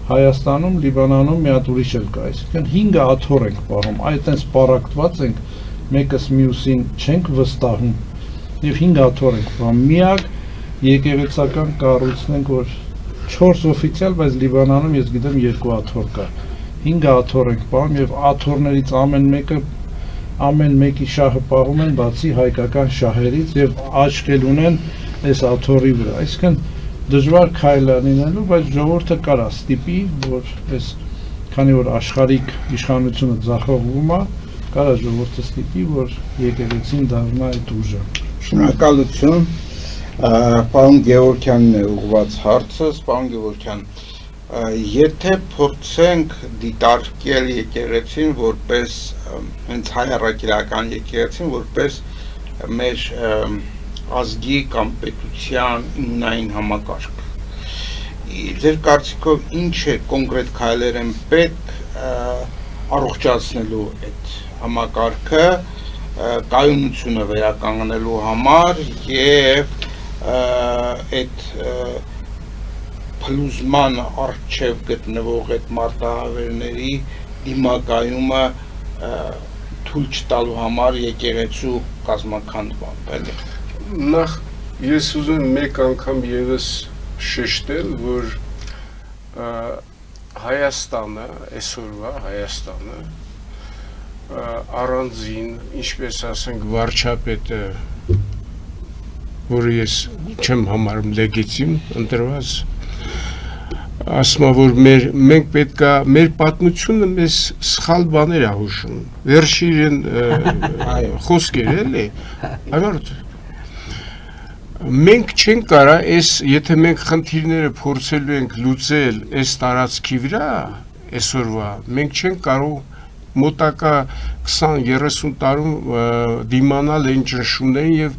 Հայաստանում, Լիբանանում մի հատ ուրիշ էլ կա, այսինքն 5 աթոռ ենք պահում, այդտենց պարակտված ենք, մեկս մյուսին չենք վստահում եւ 5 աթոռ ենք պահում, միակ եկեղեցական կառույցն ենք, որ 4 օֆիցիալ, բայց Լիբանանում ես գիտեմ 2 աթոռ կա, 5 աթոռ ենք պահում եւ աթոռներից ամեն մեկի շահը պահում են, բացի հայկական շահերից եւ աչքել ունեն այս աթոռի վրա, այսինքն դժվար քայլ է լինելու, բայց ժողովուրդը կարա ստիպի, որ այս քանի որ աշխարհիկ իշխանությունը ձախողվում է, կարա ժողովուրդը ստիպի, որ եկեղեցին դառնա այդ ուժը։ Շնորհակալություն, պարոն Գևորգյանն է ուղղված հարցս, պարոն Գևորգյան, եթե փորձենք դիտարկել եկեղեցին որպես հենց հայ առաքելական եկեղեցին, որպես մեր ազգի կամ պետության իմնային համակարգ։ Ձեր կարծիքով ինչ է կոնկրետ քայլեր են պետք առողջացնելու այդ համակարգը, կայունությունը վերականգնելու համար եւ այդ փլուզման առջև գտնվող այդ մարտահրավերների դիմակայումը թույլ չտալու համար եկեղեցու կազմաքանդման։ Նախ ես ուզում մեկ անգամ եւս շեշտել, որ Հայաստանը, այսօրվա Հայաստանը առանձին, ինչպես ասենք, վարչապետը, որը ես չեմ համարում լեգիտիմ ընտրված, ասում որ մենք պետքա մեր պատմությունը մեզ սխալ բաներ է հուշում։ Վերջին խոսքեր էլի, այլոց մենք չենք կարա եթե մենք խնդիրները փորձելու ենք լուծել այս տարածքի վրա, այսօրվա, մենք չենք կարող մոտակա 20-30 տարում դիմանալ այն ճնշումներին եւ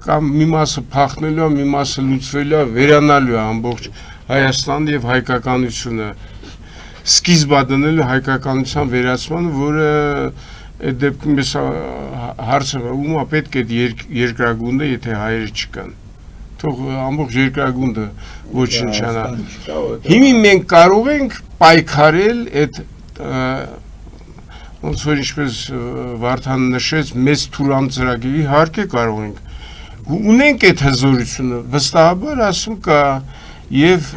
կամ մի մասը փախնելու է, մի մասը լուծվելու է, վերանալու է ամբողջ Հայաստանը եւ հայկականությունը, սկիզբ դնելու հայկականության վերացմանը, որը այդ դեպքում ես հարցը ումա պետք է երկրագունդը, եթե հայերը չկան, թող ամբողջ երկրագունդը ոչնչանա։ Հիմի մենք կարող ենք պայքարել այդ ոնց որ ինչպես Վարդան նշեց, մեծ Թուրան ծրագրի իհարկե կարող ենք։ Ունենք այդ հզորությունը, վստահաբար ասում կա եւ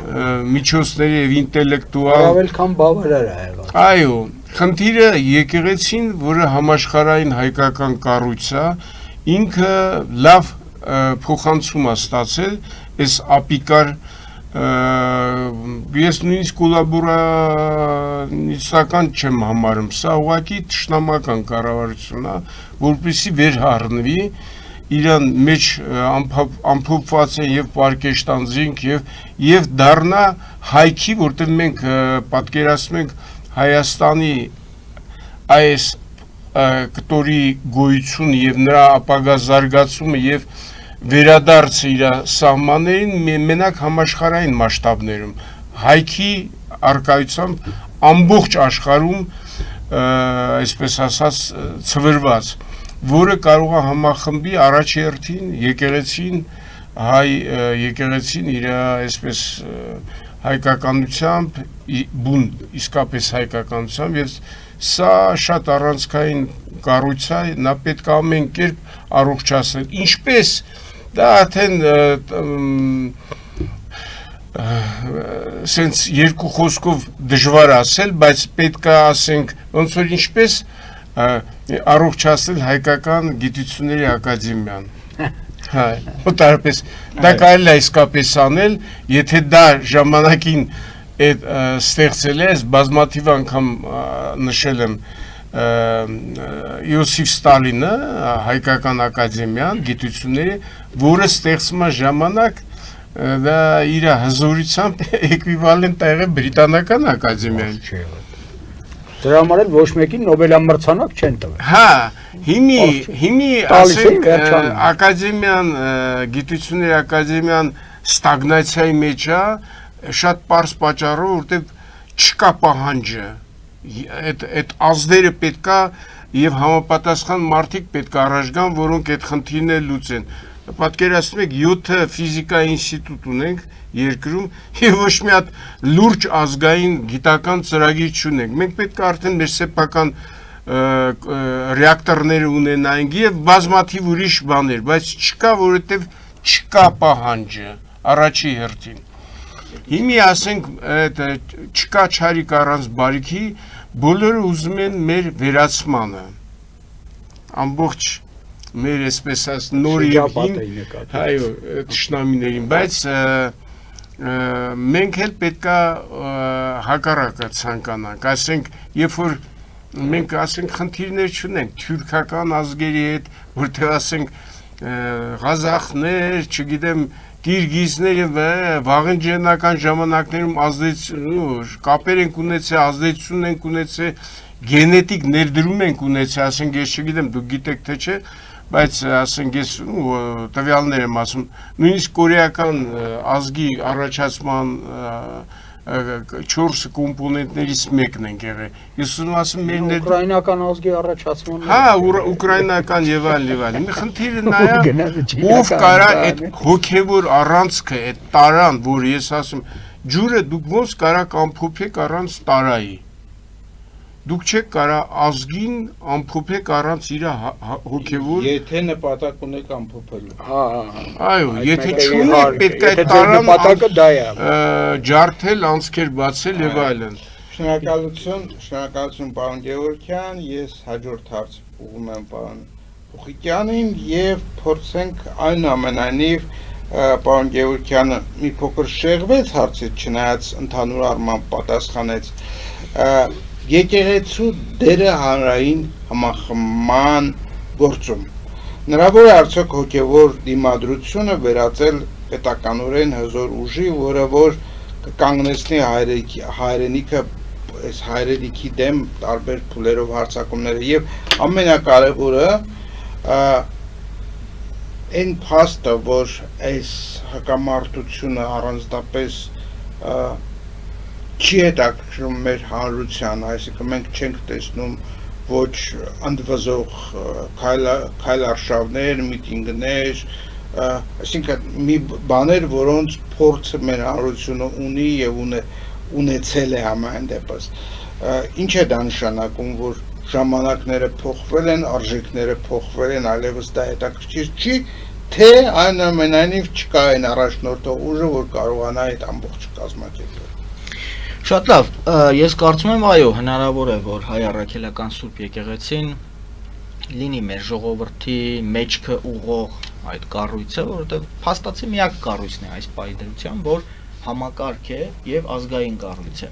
միջոցների եւ ինտելեկտուալ Ավել քան բավարար է եղել։ Այո, խնդիրը եկեղեցին, որը համաշխարհային հայկական կառույց է, ինքը լավ փոխանցում է ստացել այս ապիկար ես նույնիսկ կոլաբորատիվական չեմ համարում, սա ուղղակի թշնամական կառավարություն է, որպեսզի վերհառնվի իրան մեջ ամփոփված են եւ պարկեշտանձինք եւ դառնա հայքի, որտեղ մենք պատկերացնում ենք Հայաստանի այս կտորի գոյություն եւ նրա ապագա զարգացումը եւ վերադարձը իր սահմաններին մենակ համաշխարհային մասշտաբներում հայքի արկայությամբ ամբողջ աշխարհում այսպես ասած ցվրված, որը կարող է համախմբի առաջերտին եկեղեցին հայ եկեղեցին իր այսպես հայկականությամբ բուն իսկապես հայկականությամբ եւ սա շատ առանցքային կառույց է, նա պետք է ամեն կերպ առողջացնել, ինչպես դա արդեն սենց երկու խոսքով դժվար ասել, բայց պետք է ասենք ոնց որ ինչպես առողջացնել հայկական գիտությունների ակադեմիան։ Հա, օտարպես դա կարելի է իսկապես անել, եթե դա ժամանակին այդ ստեղծել է, բազմաթիվ անգամ նշել եմ Իոսիֆ Ստալինը, հայկական ակադեմիան, գիտությունների, որը ստեղծման ժամանակ դա իր հզորությամբ էկվիվալենտ է եղել բրիտանական ակադեմիային։ Դրա համար էլ ոչ մեկին Նոբելամրցանակ չեն տվել։ Հա, հիմի ասենք ակադեմիան, գիտությունների ակադեմիան ստագնացիայի մեջ է, շատ պարզ պատճառով, որտեղ չկա պահանջը, այդ ազդերը պետքա եւ համապատասխան մարդիկ պետք է առաջ գան, որոնք այդ խնդիրները լուծեն։ Պատկերացնում եք 7 ֆիզիկայի ինստիտուտ ունենք երկրում եւ ոչ մի հատ լուրջ ազգային գիտական ծրագիր չունենք։ Մենք պետք է արդեն մեր սեփական ռեակտորները ունենայինք եւ բազմաթիվ ուրիշ բաներ, բայց չկա, որովհետեւ չկա պահանջը առաջի հերթին։ Հիմի ասենք չկա չարիք առանց բարիքի, բոլորը ուզում են մեր վերացմանը։ Ամբողջ մեր այսպես ասած նոր եւ հին, այո, թշնամիներին, բայց մենք էլ պետքա հակառակը ցանկանանք, ասենք, երբ որ մենք ասենք խնդիրներ չունենք թուրքական ազգերի հետ, որտեղ ասենք ղազախներ, չգիտեմ, կիրգիզներ եւ վաղնջենական ժամանակներում ազդեցություն կապեր են ունեցել, ազդեցություն են ունեցել, գենետիկ ներդրում են ունեցել, ասենք ես չգիտեմ, դուք գիտեք թե չէ, բայց ասենք ես տվյալներ եմ ասում, նույնիսկ կորեական ազգի առաջացման 4 կոմպոնենտներից մեկն են եղել։ Ես ուզում ասում մեր ուկրաինական ազգի առաջացման։ Հա, ուկրաինական եւ այլ։ Մի խնդիրը նա է, ով կարա այդ հոգեվոր առանցքը, այդ տարան, որ ես ասում, ջուրը դուք ոնց կարաք ամփոփեք առանց տարայի։ Դուք չեք կարա ազգին ամփոփեք առանց իր հոգեվոր։ Եթե նպատակ ունեք ամփոփելու։ Հա։ Այո, եթե չունեք, պետք է այդ տարան նպատակը դա է։ ջարդել, անցքեր բացել եւ այլն։ Շնորհակալություն պարոն Գևորգյան, ես հաջորդ հարց ուղղում եմ պարոն Փոխիկյանին եւ փորձենք այնուամենայնիվ պարոն Գևորգյանը մի փոքր շեղվեց հարցից, չնայած ընդհանուր առմամբ պատասխանեց։ Եկեղեցու դերը հանրային համախմբման գործում։ Հնարավոր է արդյոք հոգևոր դիմադրությունը վերածել պետականորեն հզոր ուժի, որը որ կկանգնեցնի հայրենիքը, այս հայրենիքի դեմ տարբեր փուլերով հարձակումները եւ ամենակարևորը այն փաստը, որ այս հակամարտությունը առանձնապես չի հետաքրքրում մեր հանրության, այսինքն մենք չենք տեսնում ոչ ընդվզող քայլարշավներ, միտինգներ, այսինքն մի բաներ, որոնց փորձը մեր հանրությունը ունի եւ ունեցել է համայն դեպս։ Ինչ է դա նշանակում, որ ժամանակները փոխվել են, արժեքները փոխվել են, այլևս դա հետաքրքիր չի, թե այնուամենայնիվ չկա այն առաջնորդող ուժը, որ կարողանա այդ ամբողջ կազմակերպել։ Շատ լավ, ես կարծում եմ, այո, հնարավոր է, որ հայ առաքելական Սուրբ եկեղեցին լինի մեր ժողովրդի մեջքը ուղղող այդ կառույցը, որովհետև փաստացի միակ կառույցն է այս պահի դրությամբ, որ համակարգ է եւ ազգային կառույց է։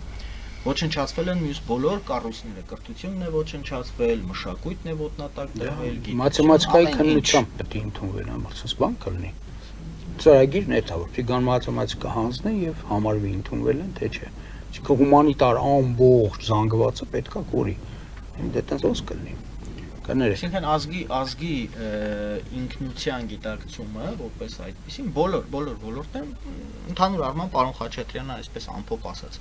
Ոչնչացվել են մյուս բոլոր կառույցները, կրթությունն է ոչնչացվել, մշակույթն է ոտնատակ դրվել, մաթեմատիկայի քննությամբ պետք է ընդունվեն ամրցած բան կլինի։ Ծրագիրն է դա, որ ֆիգան մաթեմատիկա հանձնեն եւ համարվի ընդունվել են, թե չէ։ Իսկ հումանիտար ամբողջ զանգվածը պետքա կորի։ Դե տենց ոնց կլինի։ Կներեք։ Այսինքն ազգի ինքնության գիտակցումը, որպես այդպեսին, բոլոր ոլորտներում ընդհանուր առմամբ պարոն Խաչատրյանը այսպես ամփոփ ասաց։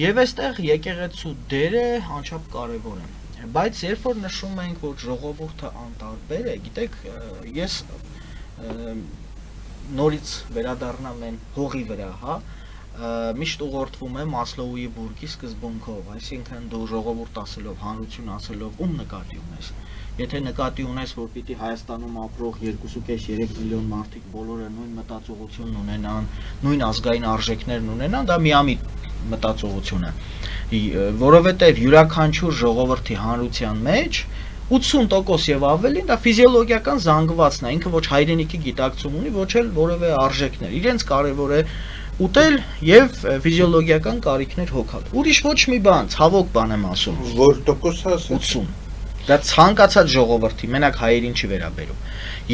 Եվ այստեղ եկեղեցու դերը անչափ կարևոր է։ Բայց երբ որ նշում ենք, որ ժողովուրդը անտարբեր է, գիտեք, ես նորից վերադառնամ այն հողի վրա, հա, միշտ ուղղորդվում է Մասլոուի բուրգի սկզբունքով, այսինքն դու ժողովուրդ ասելով, հանրություն ասելով, ում նկատի ունես։ Եթե նկատի ունես, որ պիտի Հայաստանում ապրող 2.5-3 միլիոն մարդիկ բոլորը նույն մտածողությունն ունենան, նույն ազգային արժեքներն ունենան, դա միամիտ մտածողություն է, որովհետև յուրաքանչյուր ժողովրդի հանրության մեջ 80% եւ ավելին դա ֆիզիոլոգիական զանգվածն է, ինքը ոչ հայրենիքի գիտակցում ունի, ոչ էլ որևէ արժեքներ։ Իրենց կարևոր է ուտել եւ ֆիզիոլոգիական կարիքներ հոգալ։ Ուրիշ ոչ մի բան, ցավոք բան եմ ասում։ Որ տոկոս ասես 80 Դա ցանկացած ժողովրդի, մենակ հայերին չի վերաբերում։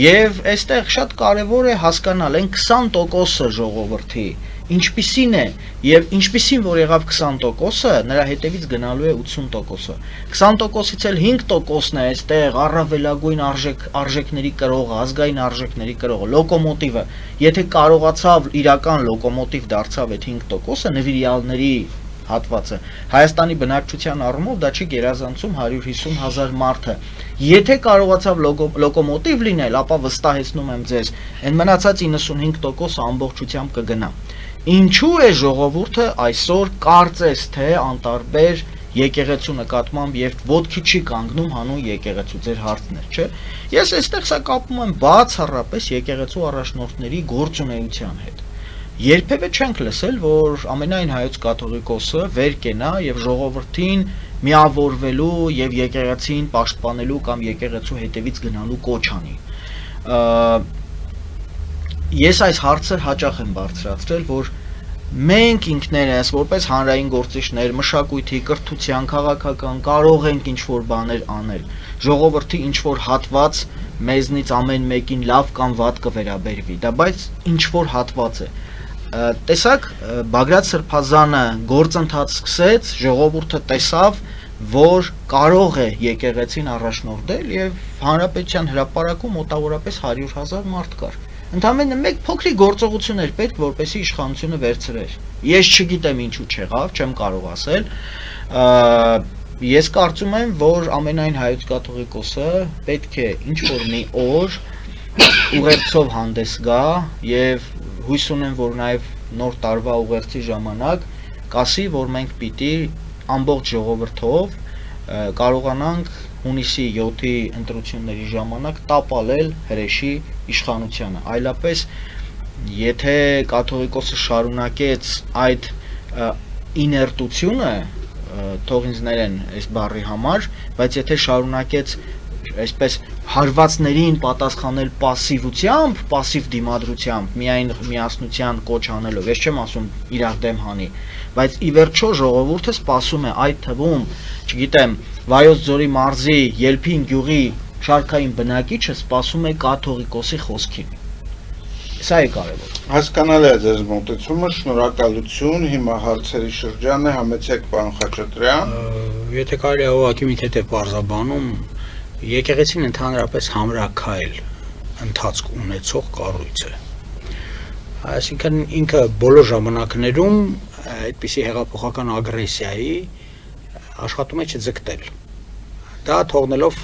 Եվ այստեղ շատ կարևոր է հասկանալ այն 20%-ը ժողովրդի ինչպիսին է եւ ինչպիսին որ եղավ 20%-ը, նրա հետևից գնալու է 80%-ը։ 20%-ից էլ 5%-ն է այստեղ առավելագույն արժեքների կրողը, ազգային արժեքների կրողը, լոկոմոտիվը։ Եթե կարողացավ իրական լոկոմոտիվ դարձավ այդ 5%-ը նվիրյալների հատվածը, Հայաստանի բնակչության առումով դա չի գերազանցում 150,000 մարդը։ Եթե կարողացավ լոկոմոտիվ լինել, ապա վստահեցնում եմ ձեզ, այն մնացած 95% ամբողջությամբ կգնա։ Ինչու է ժողովուրդը այսօր կարծես թե անտարբեր եկեղեցու նկատմամբ եւ ոտքի չի կանգնում հանուն եկեղեցու, ձեր հարցն է, չէ՞։ Ես այստեղ սա կապում եմ բացառապես եկեղեցու առաջնորդների գործունեության հետ։ Երբևէ չենք լսել, որ ամենայն հայոց կաթողիկոսը վեր կենա եւ ժողովրդին միավորվելու եւ եկեղեցին պաշտպանելու կամ եկեղեցու հետևից գնալու կոչ անի։ Ես այս հարցը հաճախ եմ բարձրացրել, որ մենք ինքներս որպես հանրային գործիչներ, մշակույթի, կրթության, քաղաքական կարող ենք ինչ-որ բաներ անել։ Ժողովրդի ինչ-որ հատված մեզնից ամեն մեկին լավ կամ վատ կվերաբերվի, դա բայց ինչ-որ հատված է։ Տեսակ Բագրատ Սրբազանը գործընթաց սկսեց, ժողովուրդը տեսավ, որ կարող է եկեղեցին առաջնորդել եւ հանրապետության հրապարակում մոտավորապես 100,000 մարդ կար։ Ընդամենը մեկ փոքրիկ գործողություն էր պետք, որպեսզի իշխանությունը վերցրեր։ Ես չգիտեմ ինչու չեղավ, չեմ կարող ասել։ Ես կարծում եմ, որ ամենայն հայոց կաթողիկոսը պետք է ինչ-որ մի օր ուղերձով հանդես գա եւ հույս ունեմ, որ նաև նոր տարվա ուղերձի ժամանակ կասի, որ մենք պիտի ամբողջ ժողովրդով կարողանանք հունիսի 7-ի ընտրությունների ժամանակ տապալել հրեշի իշխանությանը։ Այլապես, եթե կաթողիկոսը շարունակեց այդ իներտությունը, թող ինձ ներեն այս բառի համար, բայց եթե շարունակեց այսպես հարվածներին պատասխանել пассивությամբ, пассив դիմադրությամբ, միայն միասնության կոչ անելով, ես չեմ ասում իրար դեմ հանի, բայց ի վերջո ժողովուրդը սպասում է այդ թվում, չգիտեմ, Վայոց ձորի մարզի Ելփին գյուղի շարքային բնակիչը սպասում է կաթողիկոսի խոսքին։ Սա է կարևոր։ Հասկանալի է ձեզ մոտեցումը, շնորհակալություն, հիմա հարցերի շրջան է, համեցեք պարոն Խաչատրյան։ Եթե կարելի է ուղղակի մի թեթև բարձաբանում, եկեղեցին ընդհանրապես համրաքայլ ընթացք ունեցող կառույց է։ Այսինքն ինքը բոլոր ժամանակներում այդպիսի հեղափոխական ագրեսիայի աշխատում է չձգտել։ Դա թողնելով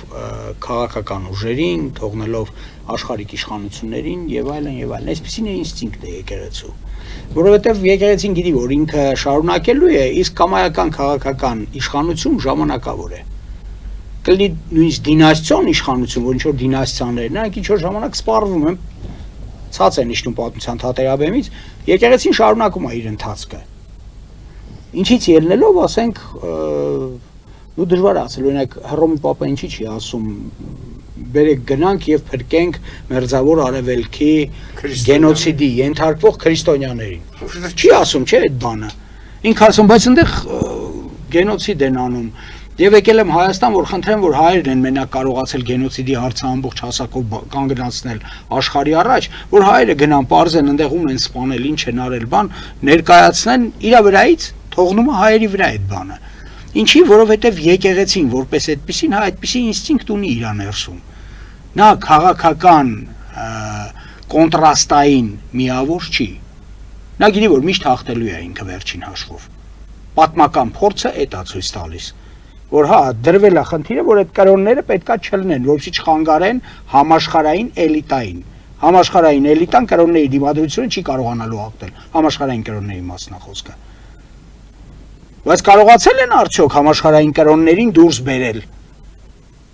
քաղաքական ուժերին, թողնելով աշխարհիկ իշխանություններին եւ այլն եւ այլն։ Այսպեսին է ինստինկտ է եկեղեցու։ Որովհետեւ եկեղեցին գիտի, որ ինքը շարունակելու է, իսկ կամայական քաղաքական իշխանություն ժամանակավոր է։ Կլինի նույնիսկ դինաստիոն իշխանություն, որ ինչ-որ դինաստիաներ, նրանք ինչ-որ ժամանակ սպառվում են, ցած են իջնում պատմության թատերաբեմից, եկեղեցին շարունակում է իր ընթացքը։ Ինչից ելնելով, ասենք, ու դժվար է ասել, օրինակ Հռոմի Պապը ինչի չի ասում, բերեք գնանք եւ փրկենք մերձավոր արևելքի գենոցիդի ենթարկվող քրիստոնյաներին։ Չի ասում, չէ՞ այդ բանը։ Ինքը ասում, բայց այնտեղ գենոցիդ են անում։ Եվ եկել եմ Հայաստան, որ խնդրեմ, որ հայերն են մենակ կարողացել գենոցիդի հարցը ամբողջ հասակով կանգնացնել աշխարհի առաջ, որ հայերը գնան պարզեն այնտեղ ում են սպանել, ինչ են արել, բան ներկայացնեն իր վրայից, թողնում է հայերի վրա այդ բանը։ Ինչի, որովհետև եկեղեցին որպես այդպեսին, հա այդպեսի ինստինկտ ունի իր ներսում։ Նա քաղաքական կոնտրաստային միավոր չի։ Նա գիտի, որ միշտ հաղթելու է ինքը վերջին հաշվով։ Պատմական փորձը այդ է ցույց տալիս, որ հա դրվել է խնդիրը, որ այդ կրոնները պետքա չլինեն, որովհետեւ չխանգարեն համաշխարհային էլիտային։ Համաշխարհային էլիտան կրոնների դիմադրությունը չի կարողանալու հաղթել։ Համաշխարհային կրոնների մասն է խոսքը։ Բայց կարողացել են արդյոք համաշխարհային կրոններին դուրս բերել։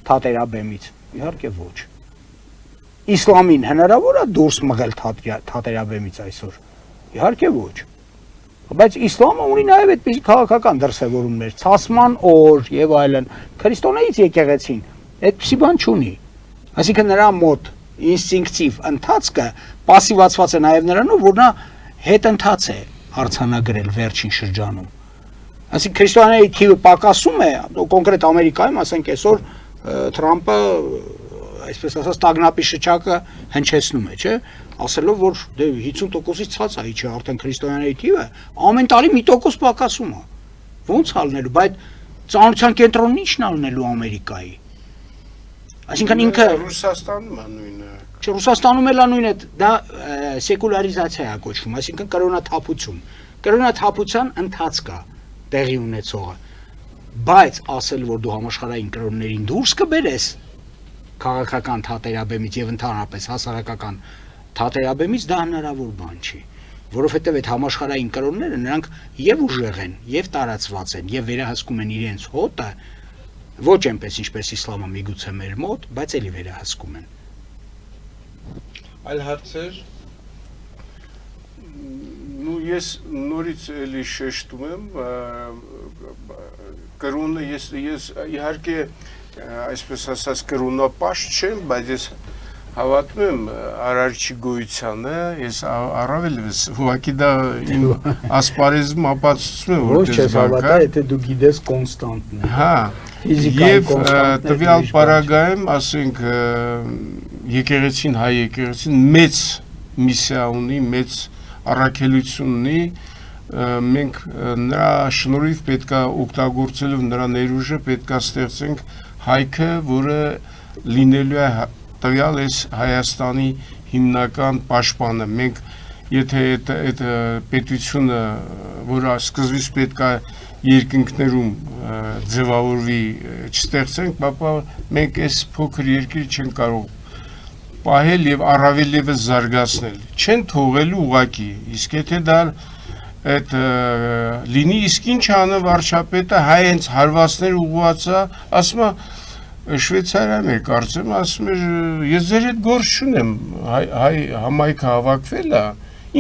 թատերաբեմից։ Իհարկե ոչ։ Իսլամին հնարավոր է դուրս մղել թատերաբեմից այսօր։ Իհարկե ոչ։ Բայց իսլամը ունի նաև այդպիսի քաղաքական դրսևորումներ, ցասման օր եւ այլն։ Քրիստոնեից եկեղեցին այդպիսի բան չունի։ Այսինքն նրա մոտ ինստինկտիվ ընթացքը пассивացված է նաև նրանով, որ նա հետընթաց է արցանագրել վերջին շրջանում։ Այսինքն քրիստոնեի թիվը պակասում է, կոնկրետ Ամերիկայում, ասենք այսօր Թրամփը այսպես ասած տագնապի շչակը հնչեցնում է, չէ՞, ասելով որ դե 50%-ից ցած է, չէ, արդեն քրիստոնյաների թիվը ամեն տարի 1% պակասում է։ Ոնց ալնելու, բայց ծանոթության կենտրոնն ի՞նչն ալնելու Ամերիկայի։ Այսինքն ինքը Ռուսաստանում է նույնը։ Չէ, Ռուսաստանում էլ է նույնը, դա սեկուլարիզացիա է կոչվում, այսինքն կրոնաթափություն։ Կրոնաթափության ընթացք է տեղի ունեցողը։ Բայց ասել որ դու համաշխարհային կրոններին դուրս կբերես քաղաքական թատերաբեմից եւ ընդհանրապես հասարակական թատերաբեմից դա հնարավոր բան չի, որովհետեւ այդ համաշխարհային կրոնները նրանք եւ ուժեղ են, եւ տարածված են, եւ վերահսկում են իրենց հոտը, ոչ այնպես ինչպես իսլամը միգուցե մեր մոտ, բայց էլի վերահսկում են։ Այլ հարցեր։ Նու ես նորից էլի շեշտում եմ, կրոնը ես իհարկե այսպես ասած կրոնապաշտ չեմ, բայց ես հավատում եմ Արարչի գոյությանը, ես առավել ուղղակի դա իմ ասպարեզում ապացուցում է Ոչ չես հավատա, եթե դու գիտես կոնստանտն է։ Հա, եւ տվյալ պարագայում, ասենք, եկեղեցին, հայ եկեղեցին մեծ միսիա ունի, մեծ առաքելություն ունի, մենք նրա շնորհիվ պետքա օգտագործելով նրա ներուժը պետքա ստեղծենք հայքը, որը լինելու է տվյալ այս Հայաստանի հիմնական պաշտպանը։ Մենք եթե այդ պետությունը, որը սկզբից պետքա երկինքներում ձևավորվի, չստեղծենք, ապա մենք այս փոքր երկիրը չենք կարող պահել եւ առավել եւս զարգացնել։ Չեն թողելու ուղակի, իսկ եթե դա այդ լինի, իսկ ինչ անը վարչապետը հայ հենց հարվածներ ուղղվածա, ասում է Շվեյցարիայում է կարծեմ, ասում է ես ձեր հետ գործ չունեմ, հայ համայնքը հավաքվել է,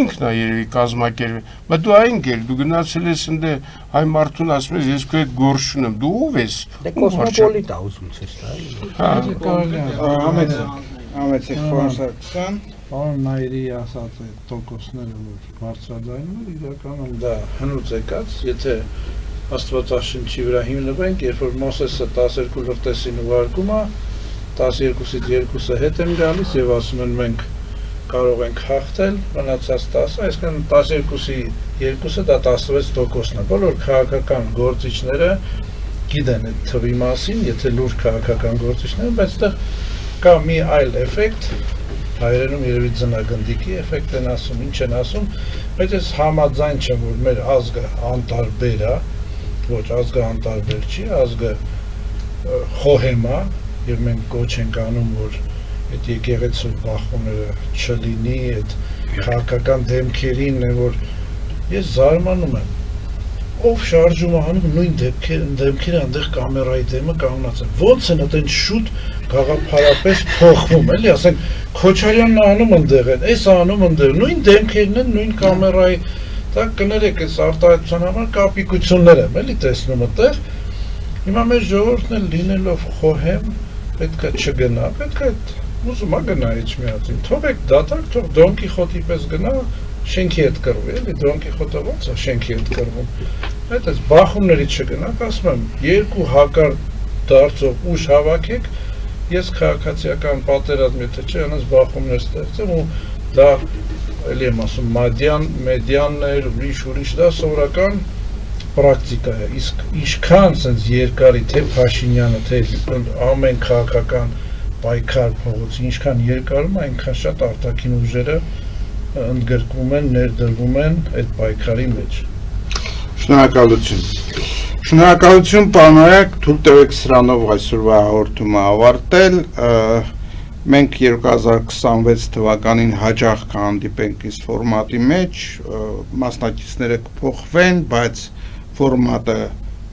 ինքն է երևի կազմակերպել, բայց դու այն գեր, դու գնացել ես ընդ հայ մարդուն ասում ես ես քո հետ գործ չունեմ, դու ով ես։ Դե կոսմոպոլիտ է ուզում ցույց տալ։ Համեցեք Ֆրանսիան, Պարոն Նայիրի ասած այդ տոկոսները, որ բարձրաձայնում են, իրականում դա հնուց եկած, եթե Աստվածաշնչի վրա հիմնվենք, երբ որ Մոսեսը 12 լրտեսին ուղարկում է, 12-ից 2-ը հետ են գալիս եւ ասում են մենք կարող ենք հաղթել, մնացած 10, այսինքն 12-ի 2-ը դա 16%-ն է։ Բոլոր քաղաքական գործիչները գիտեն այդ թվի մասին, եթե լուրջ քաղաքական գործիչներ, բայց այդտեղ կա մի այլ էֆեկտ, հայերենում երևի ձնագնդիկի էֆեկտ են ասում, ինչ են ասում, բայց ես համաձայն չեմ, որ մեր ազգը անտարբեր է, ոչ ազգը անտարբեր չի, ազգը խոհեմ է, եւ մենք կոչ ենք անում, որ այդ եկեղեցու բախումները չլինի, այդ քաղաքական դեմքերին է, որ ես զարմանում եմ, ով շարժում է անում նույն դեմքերը այնտեղ կամերայի դեմը կանգնած է, ոնց են այդեն շուտ գաղափարապես փոխվում, էլի, ասենք Քոչարյանն անում ընդեղ են, այս անում ընդեղ, նույն դեմքերն են, նույն կամերայի, դա կներեք, այս արտահայտության համար կապիկություններ եմ, էլի տեսնում այդտեղ, հիմա մեր ժողովուրդն էլ լինելով խոհեմ, պետք է չգնա, պետք է ուզում է գնա իջմիածին, թողեք դատարկ, թող Դոն Կիխոտի պես գնա, շենքի հետ կռվի, էլի, Դոն Կիխոտը ոնց է շենքի հետ կռվում, այդ այս բախումներից չգնաք, ասում եմ, երկու հակար դարձող ուժ հավաքեք, ես քաղաքացիական պատերազմ, եթե չէ, անց բախումներ ստեղծեմ ու դա էլի եմ ասում, մեդիաններ, ուրիշ, դա սովորական պրակտիկա է, իսկ ինչքան սենց երկարի, թե Փաշինյանը, թե ամեն քաղաքական պայքար փողոց, ինչքան երկարում, այնքան շատ արտաքին ուժերը ընդգրկվում են, ներդրվում են այդ պայքարի մեջ։ Շնորհակալություն։ Շնորհակալություն, պարոն Արարք, թույլ տվեք սրանով այսօրվա հաղորդումը ավարտել։ Մենք 2026 թվականին հաճախ կհանդիպենք այս ֆորմատի մեջ, մասնակիցները կփոխվեն, բայց ֆորմատը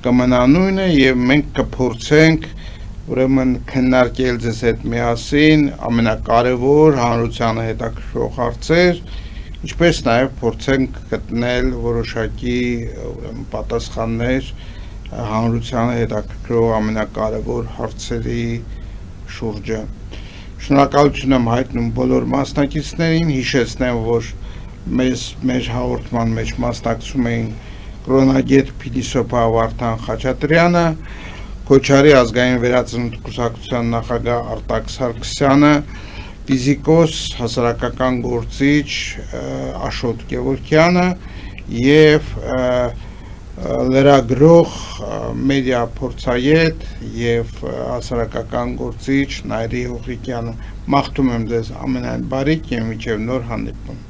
կմնա նույնը եւ մենք կփորձենք ուրեմն քննարկել ձեզ հետ միասին ամենակարևոր հանրությանը հետաքրքրող հարցեր, ինչպես նաև փորձենք գտնել որոշակի ուրեմն պատասխաններ հանրությանը հետաքրքրող ամենակարևոր հարցերի շուրջը։ Շնորհակալություն եմ հայտնում բոլոր մասնակիցներին, հիշեցնեմ, որ մեր հաղորդման մեջ մասնակցում էին կրոնագետ փիլիսոփա Վարդան Խաչատրյանը, Քոչարի ազգային վերածնունդ կուսակցության նախագահ Արտակ Սարգսյանը, ֆիզիկոս, հասարակական գործիչ Աշոտ Գևորգյանը եւ լրագրող, մեդիա փորձագետ եւ հասարակական գործիչ Նայիրի Հողիկյանը։ Մաղթում եմ ձեզ ամենայն բարիք եւ մինչեւ նոր հանդիպում։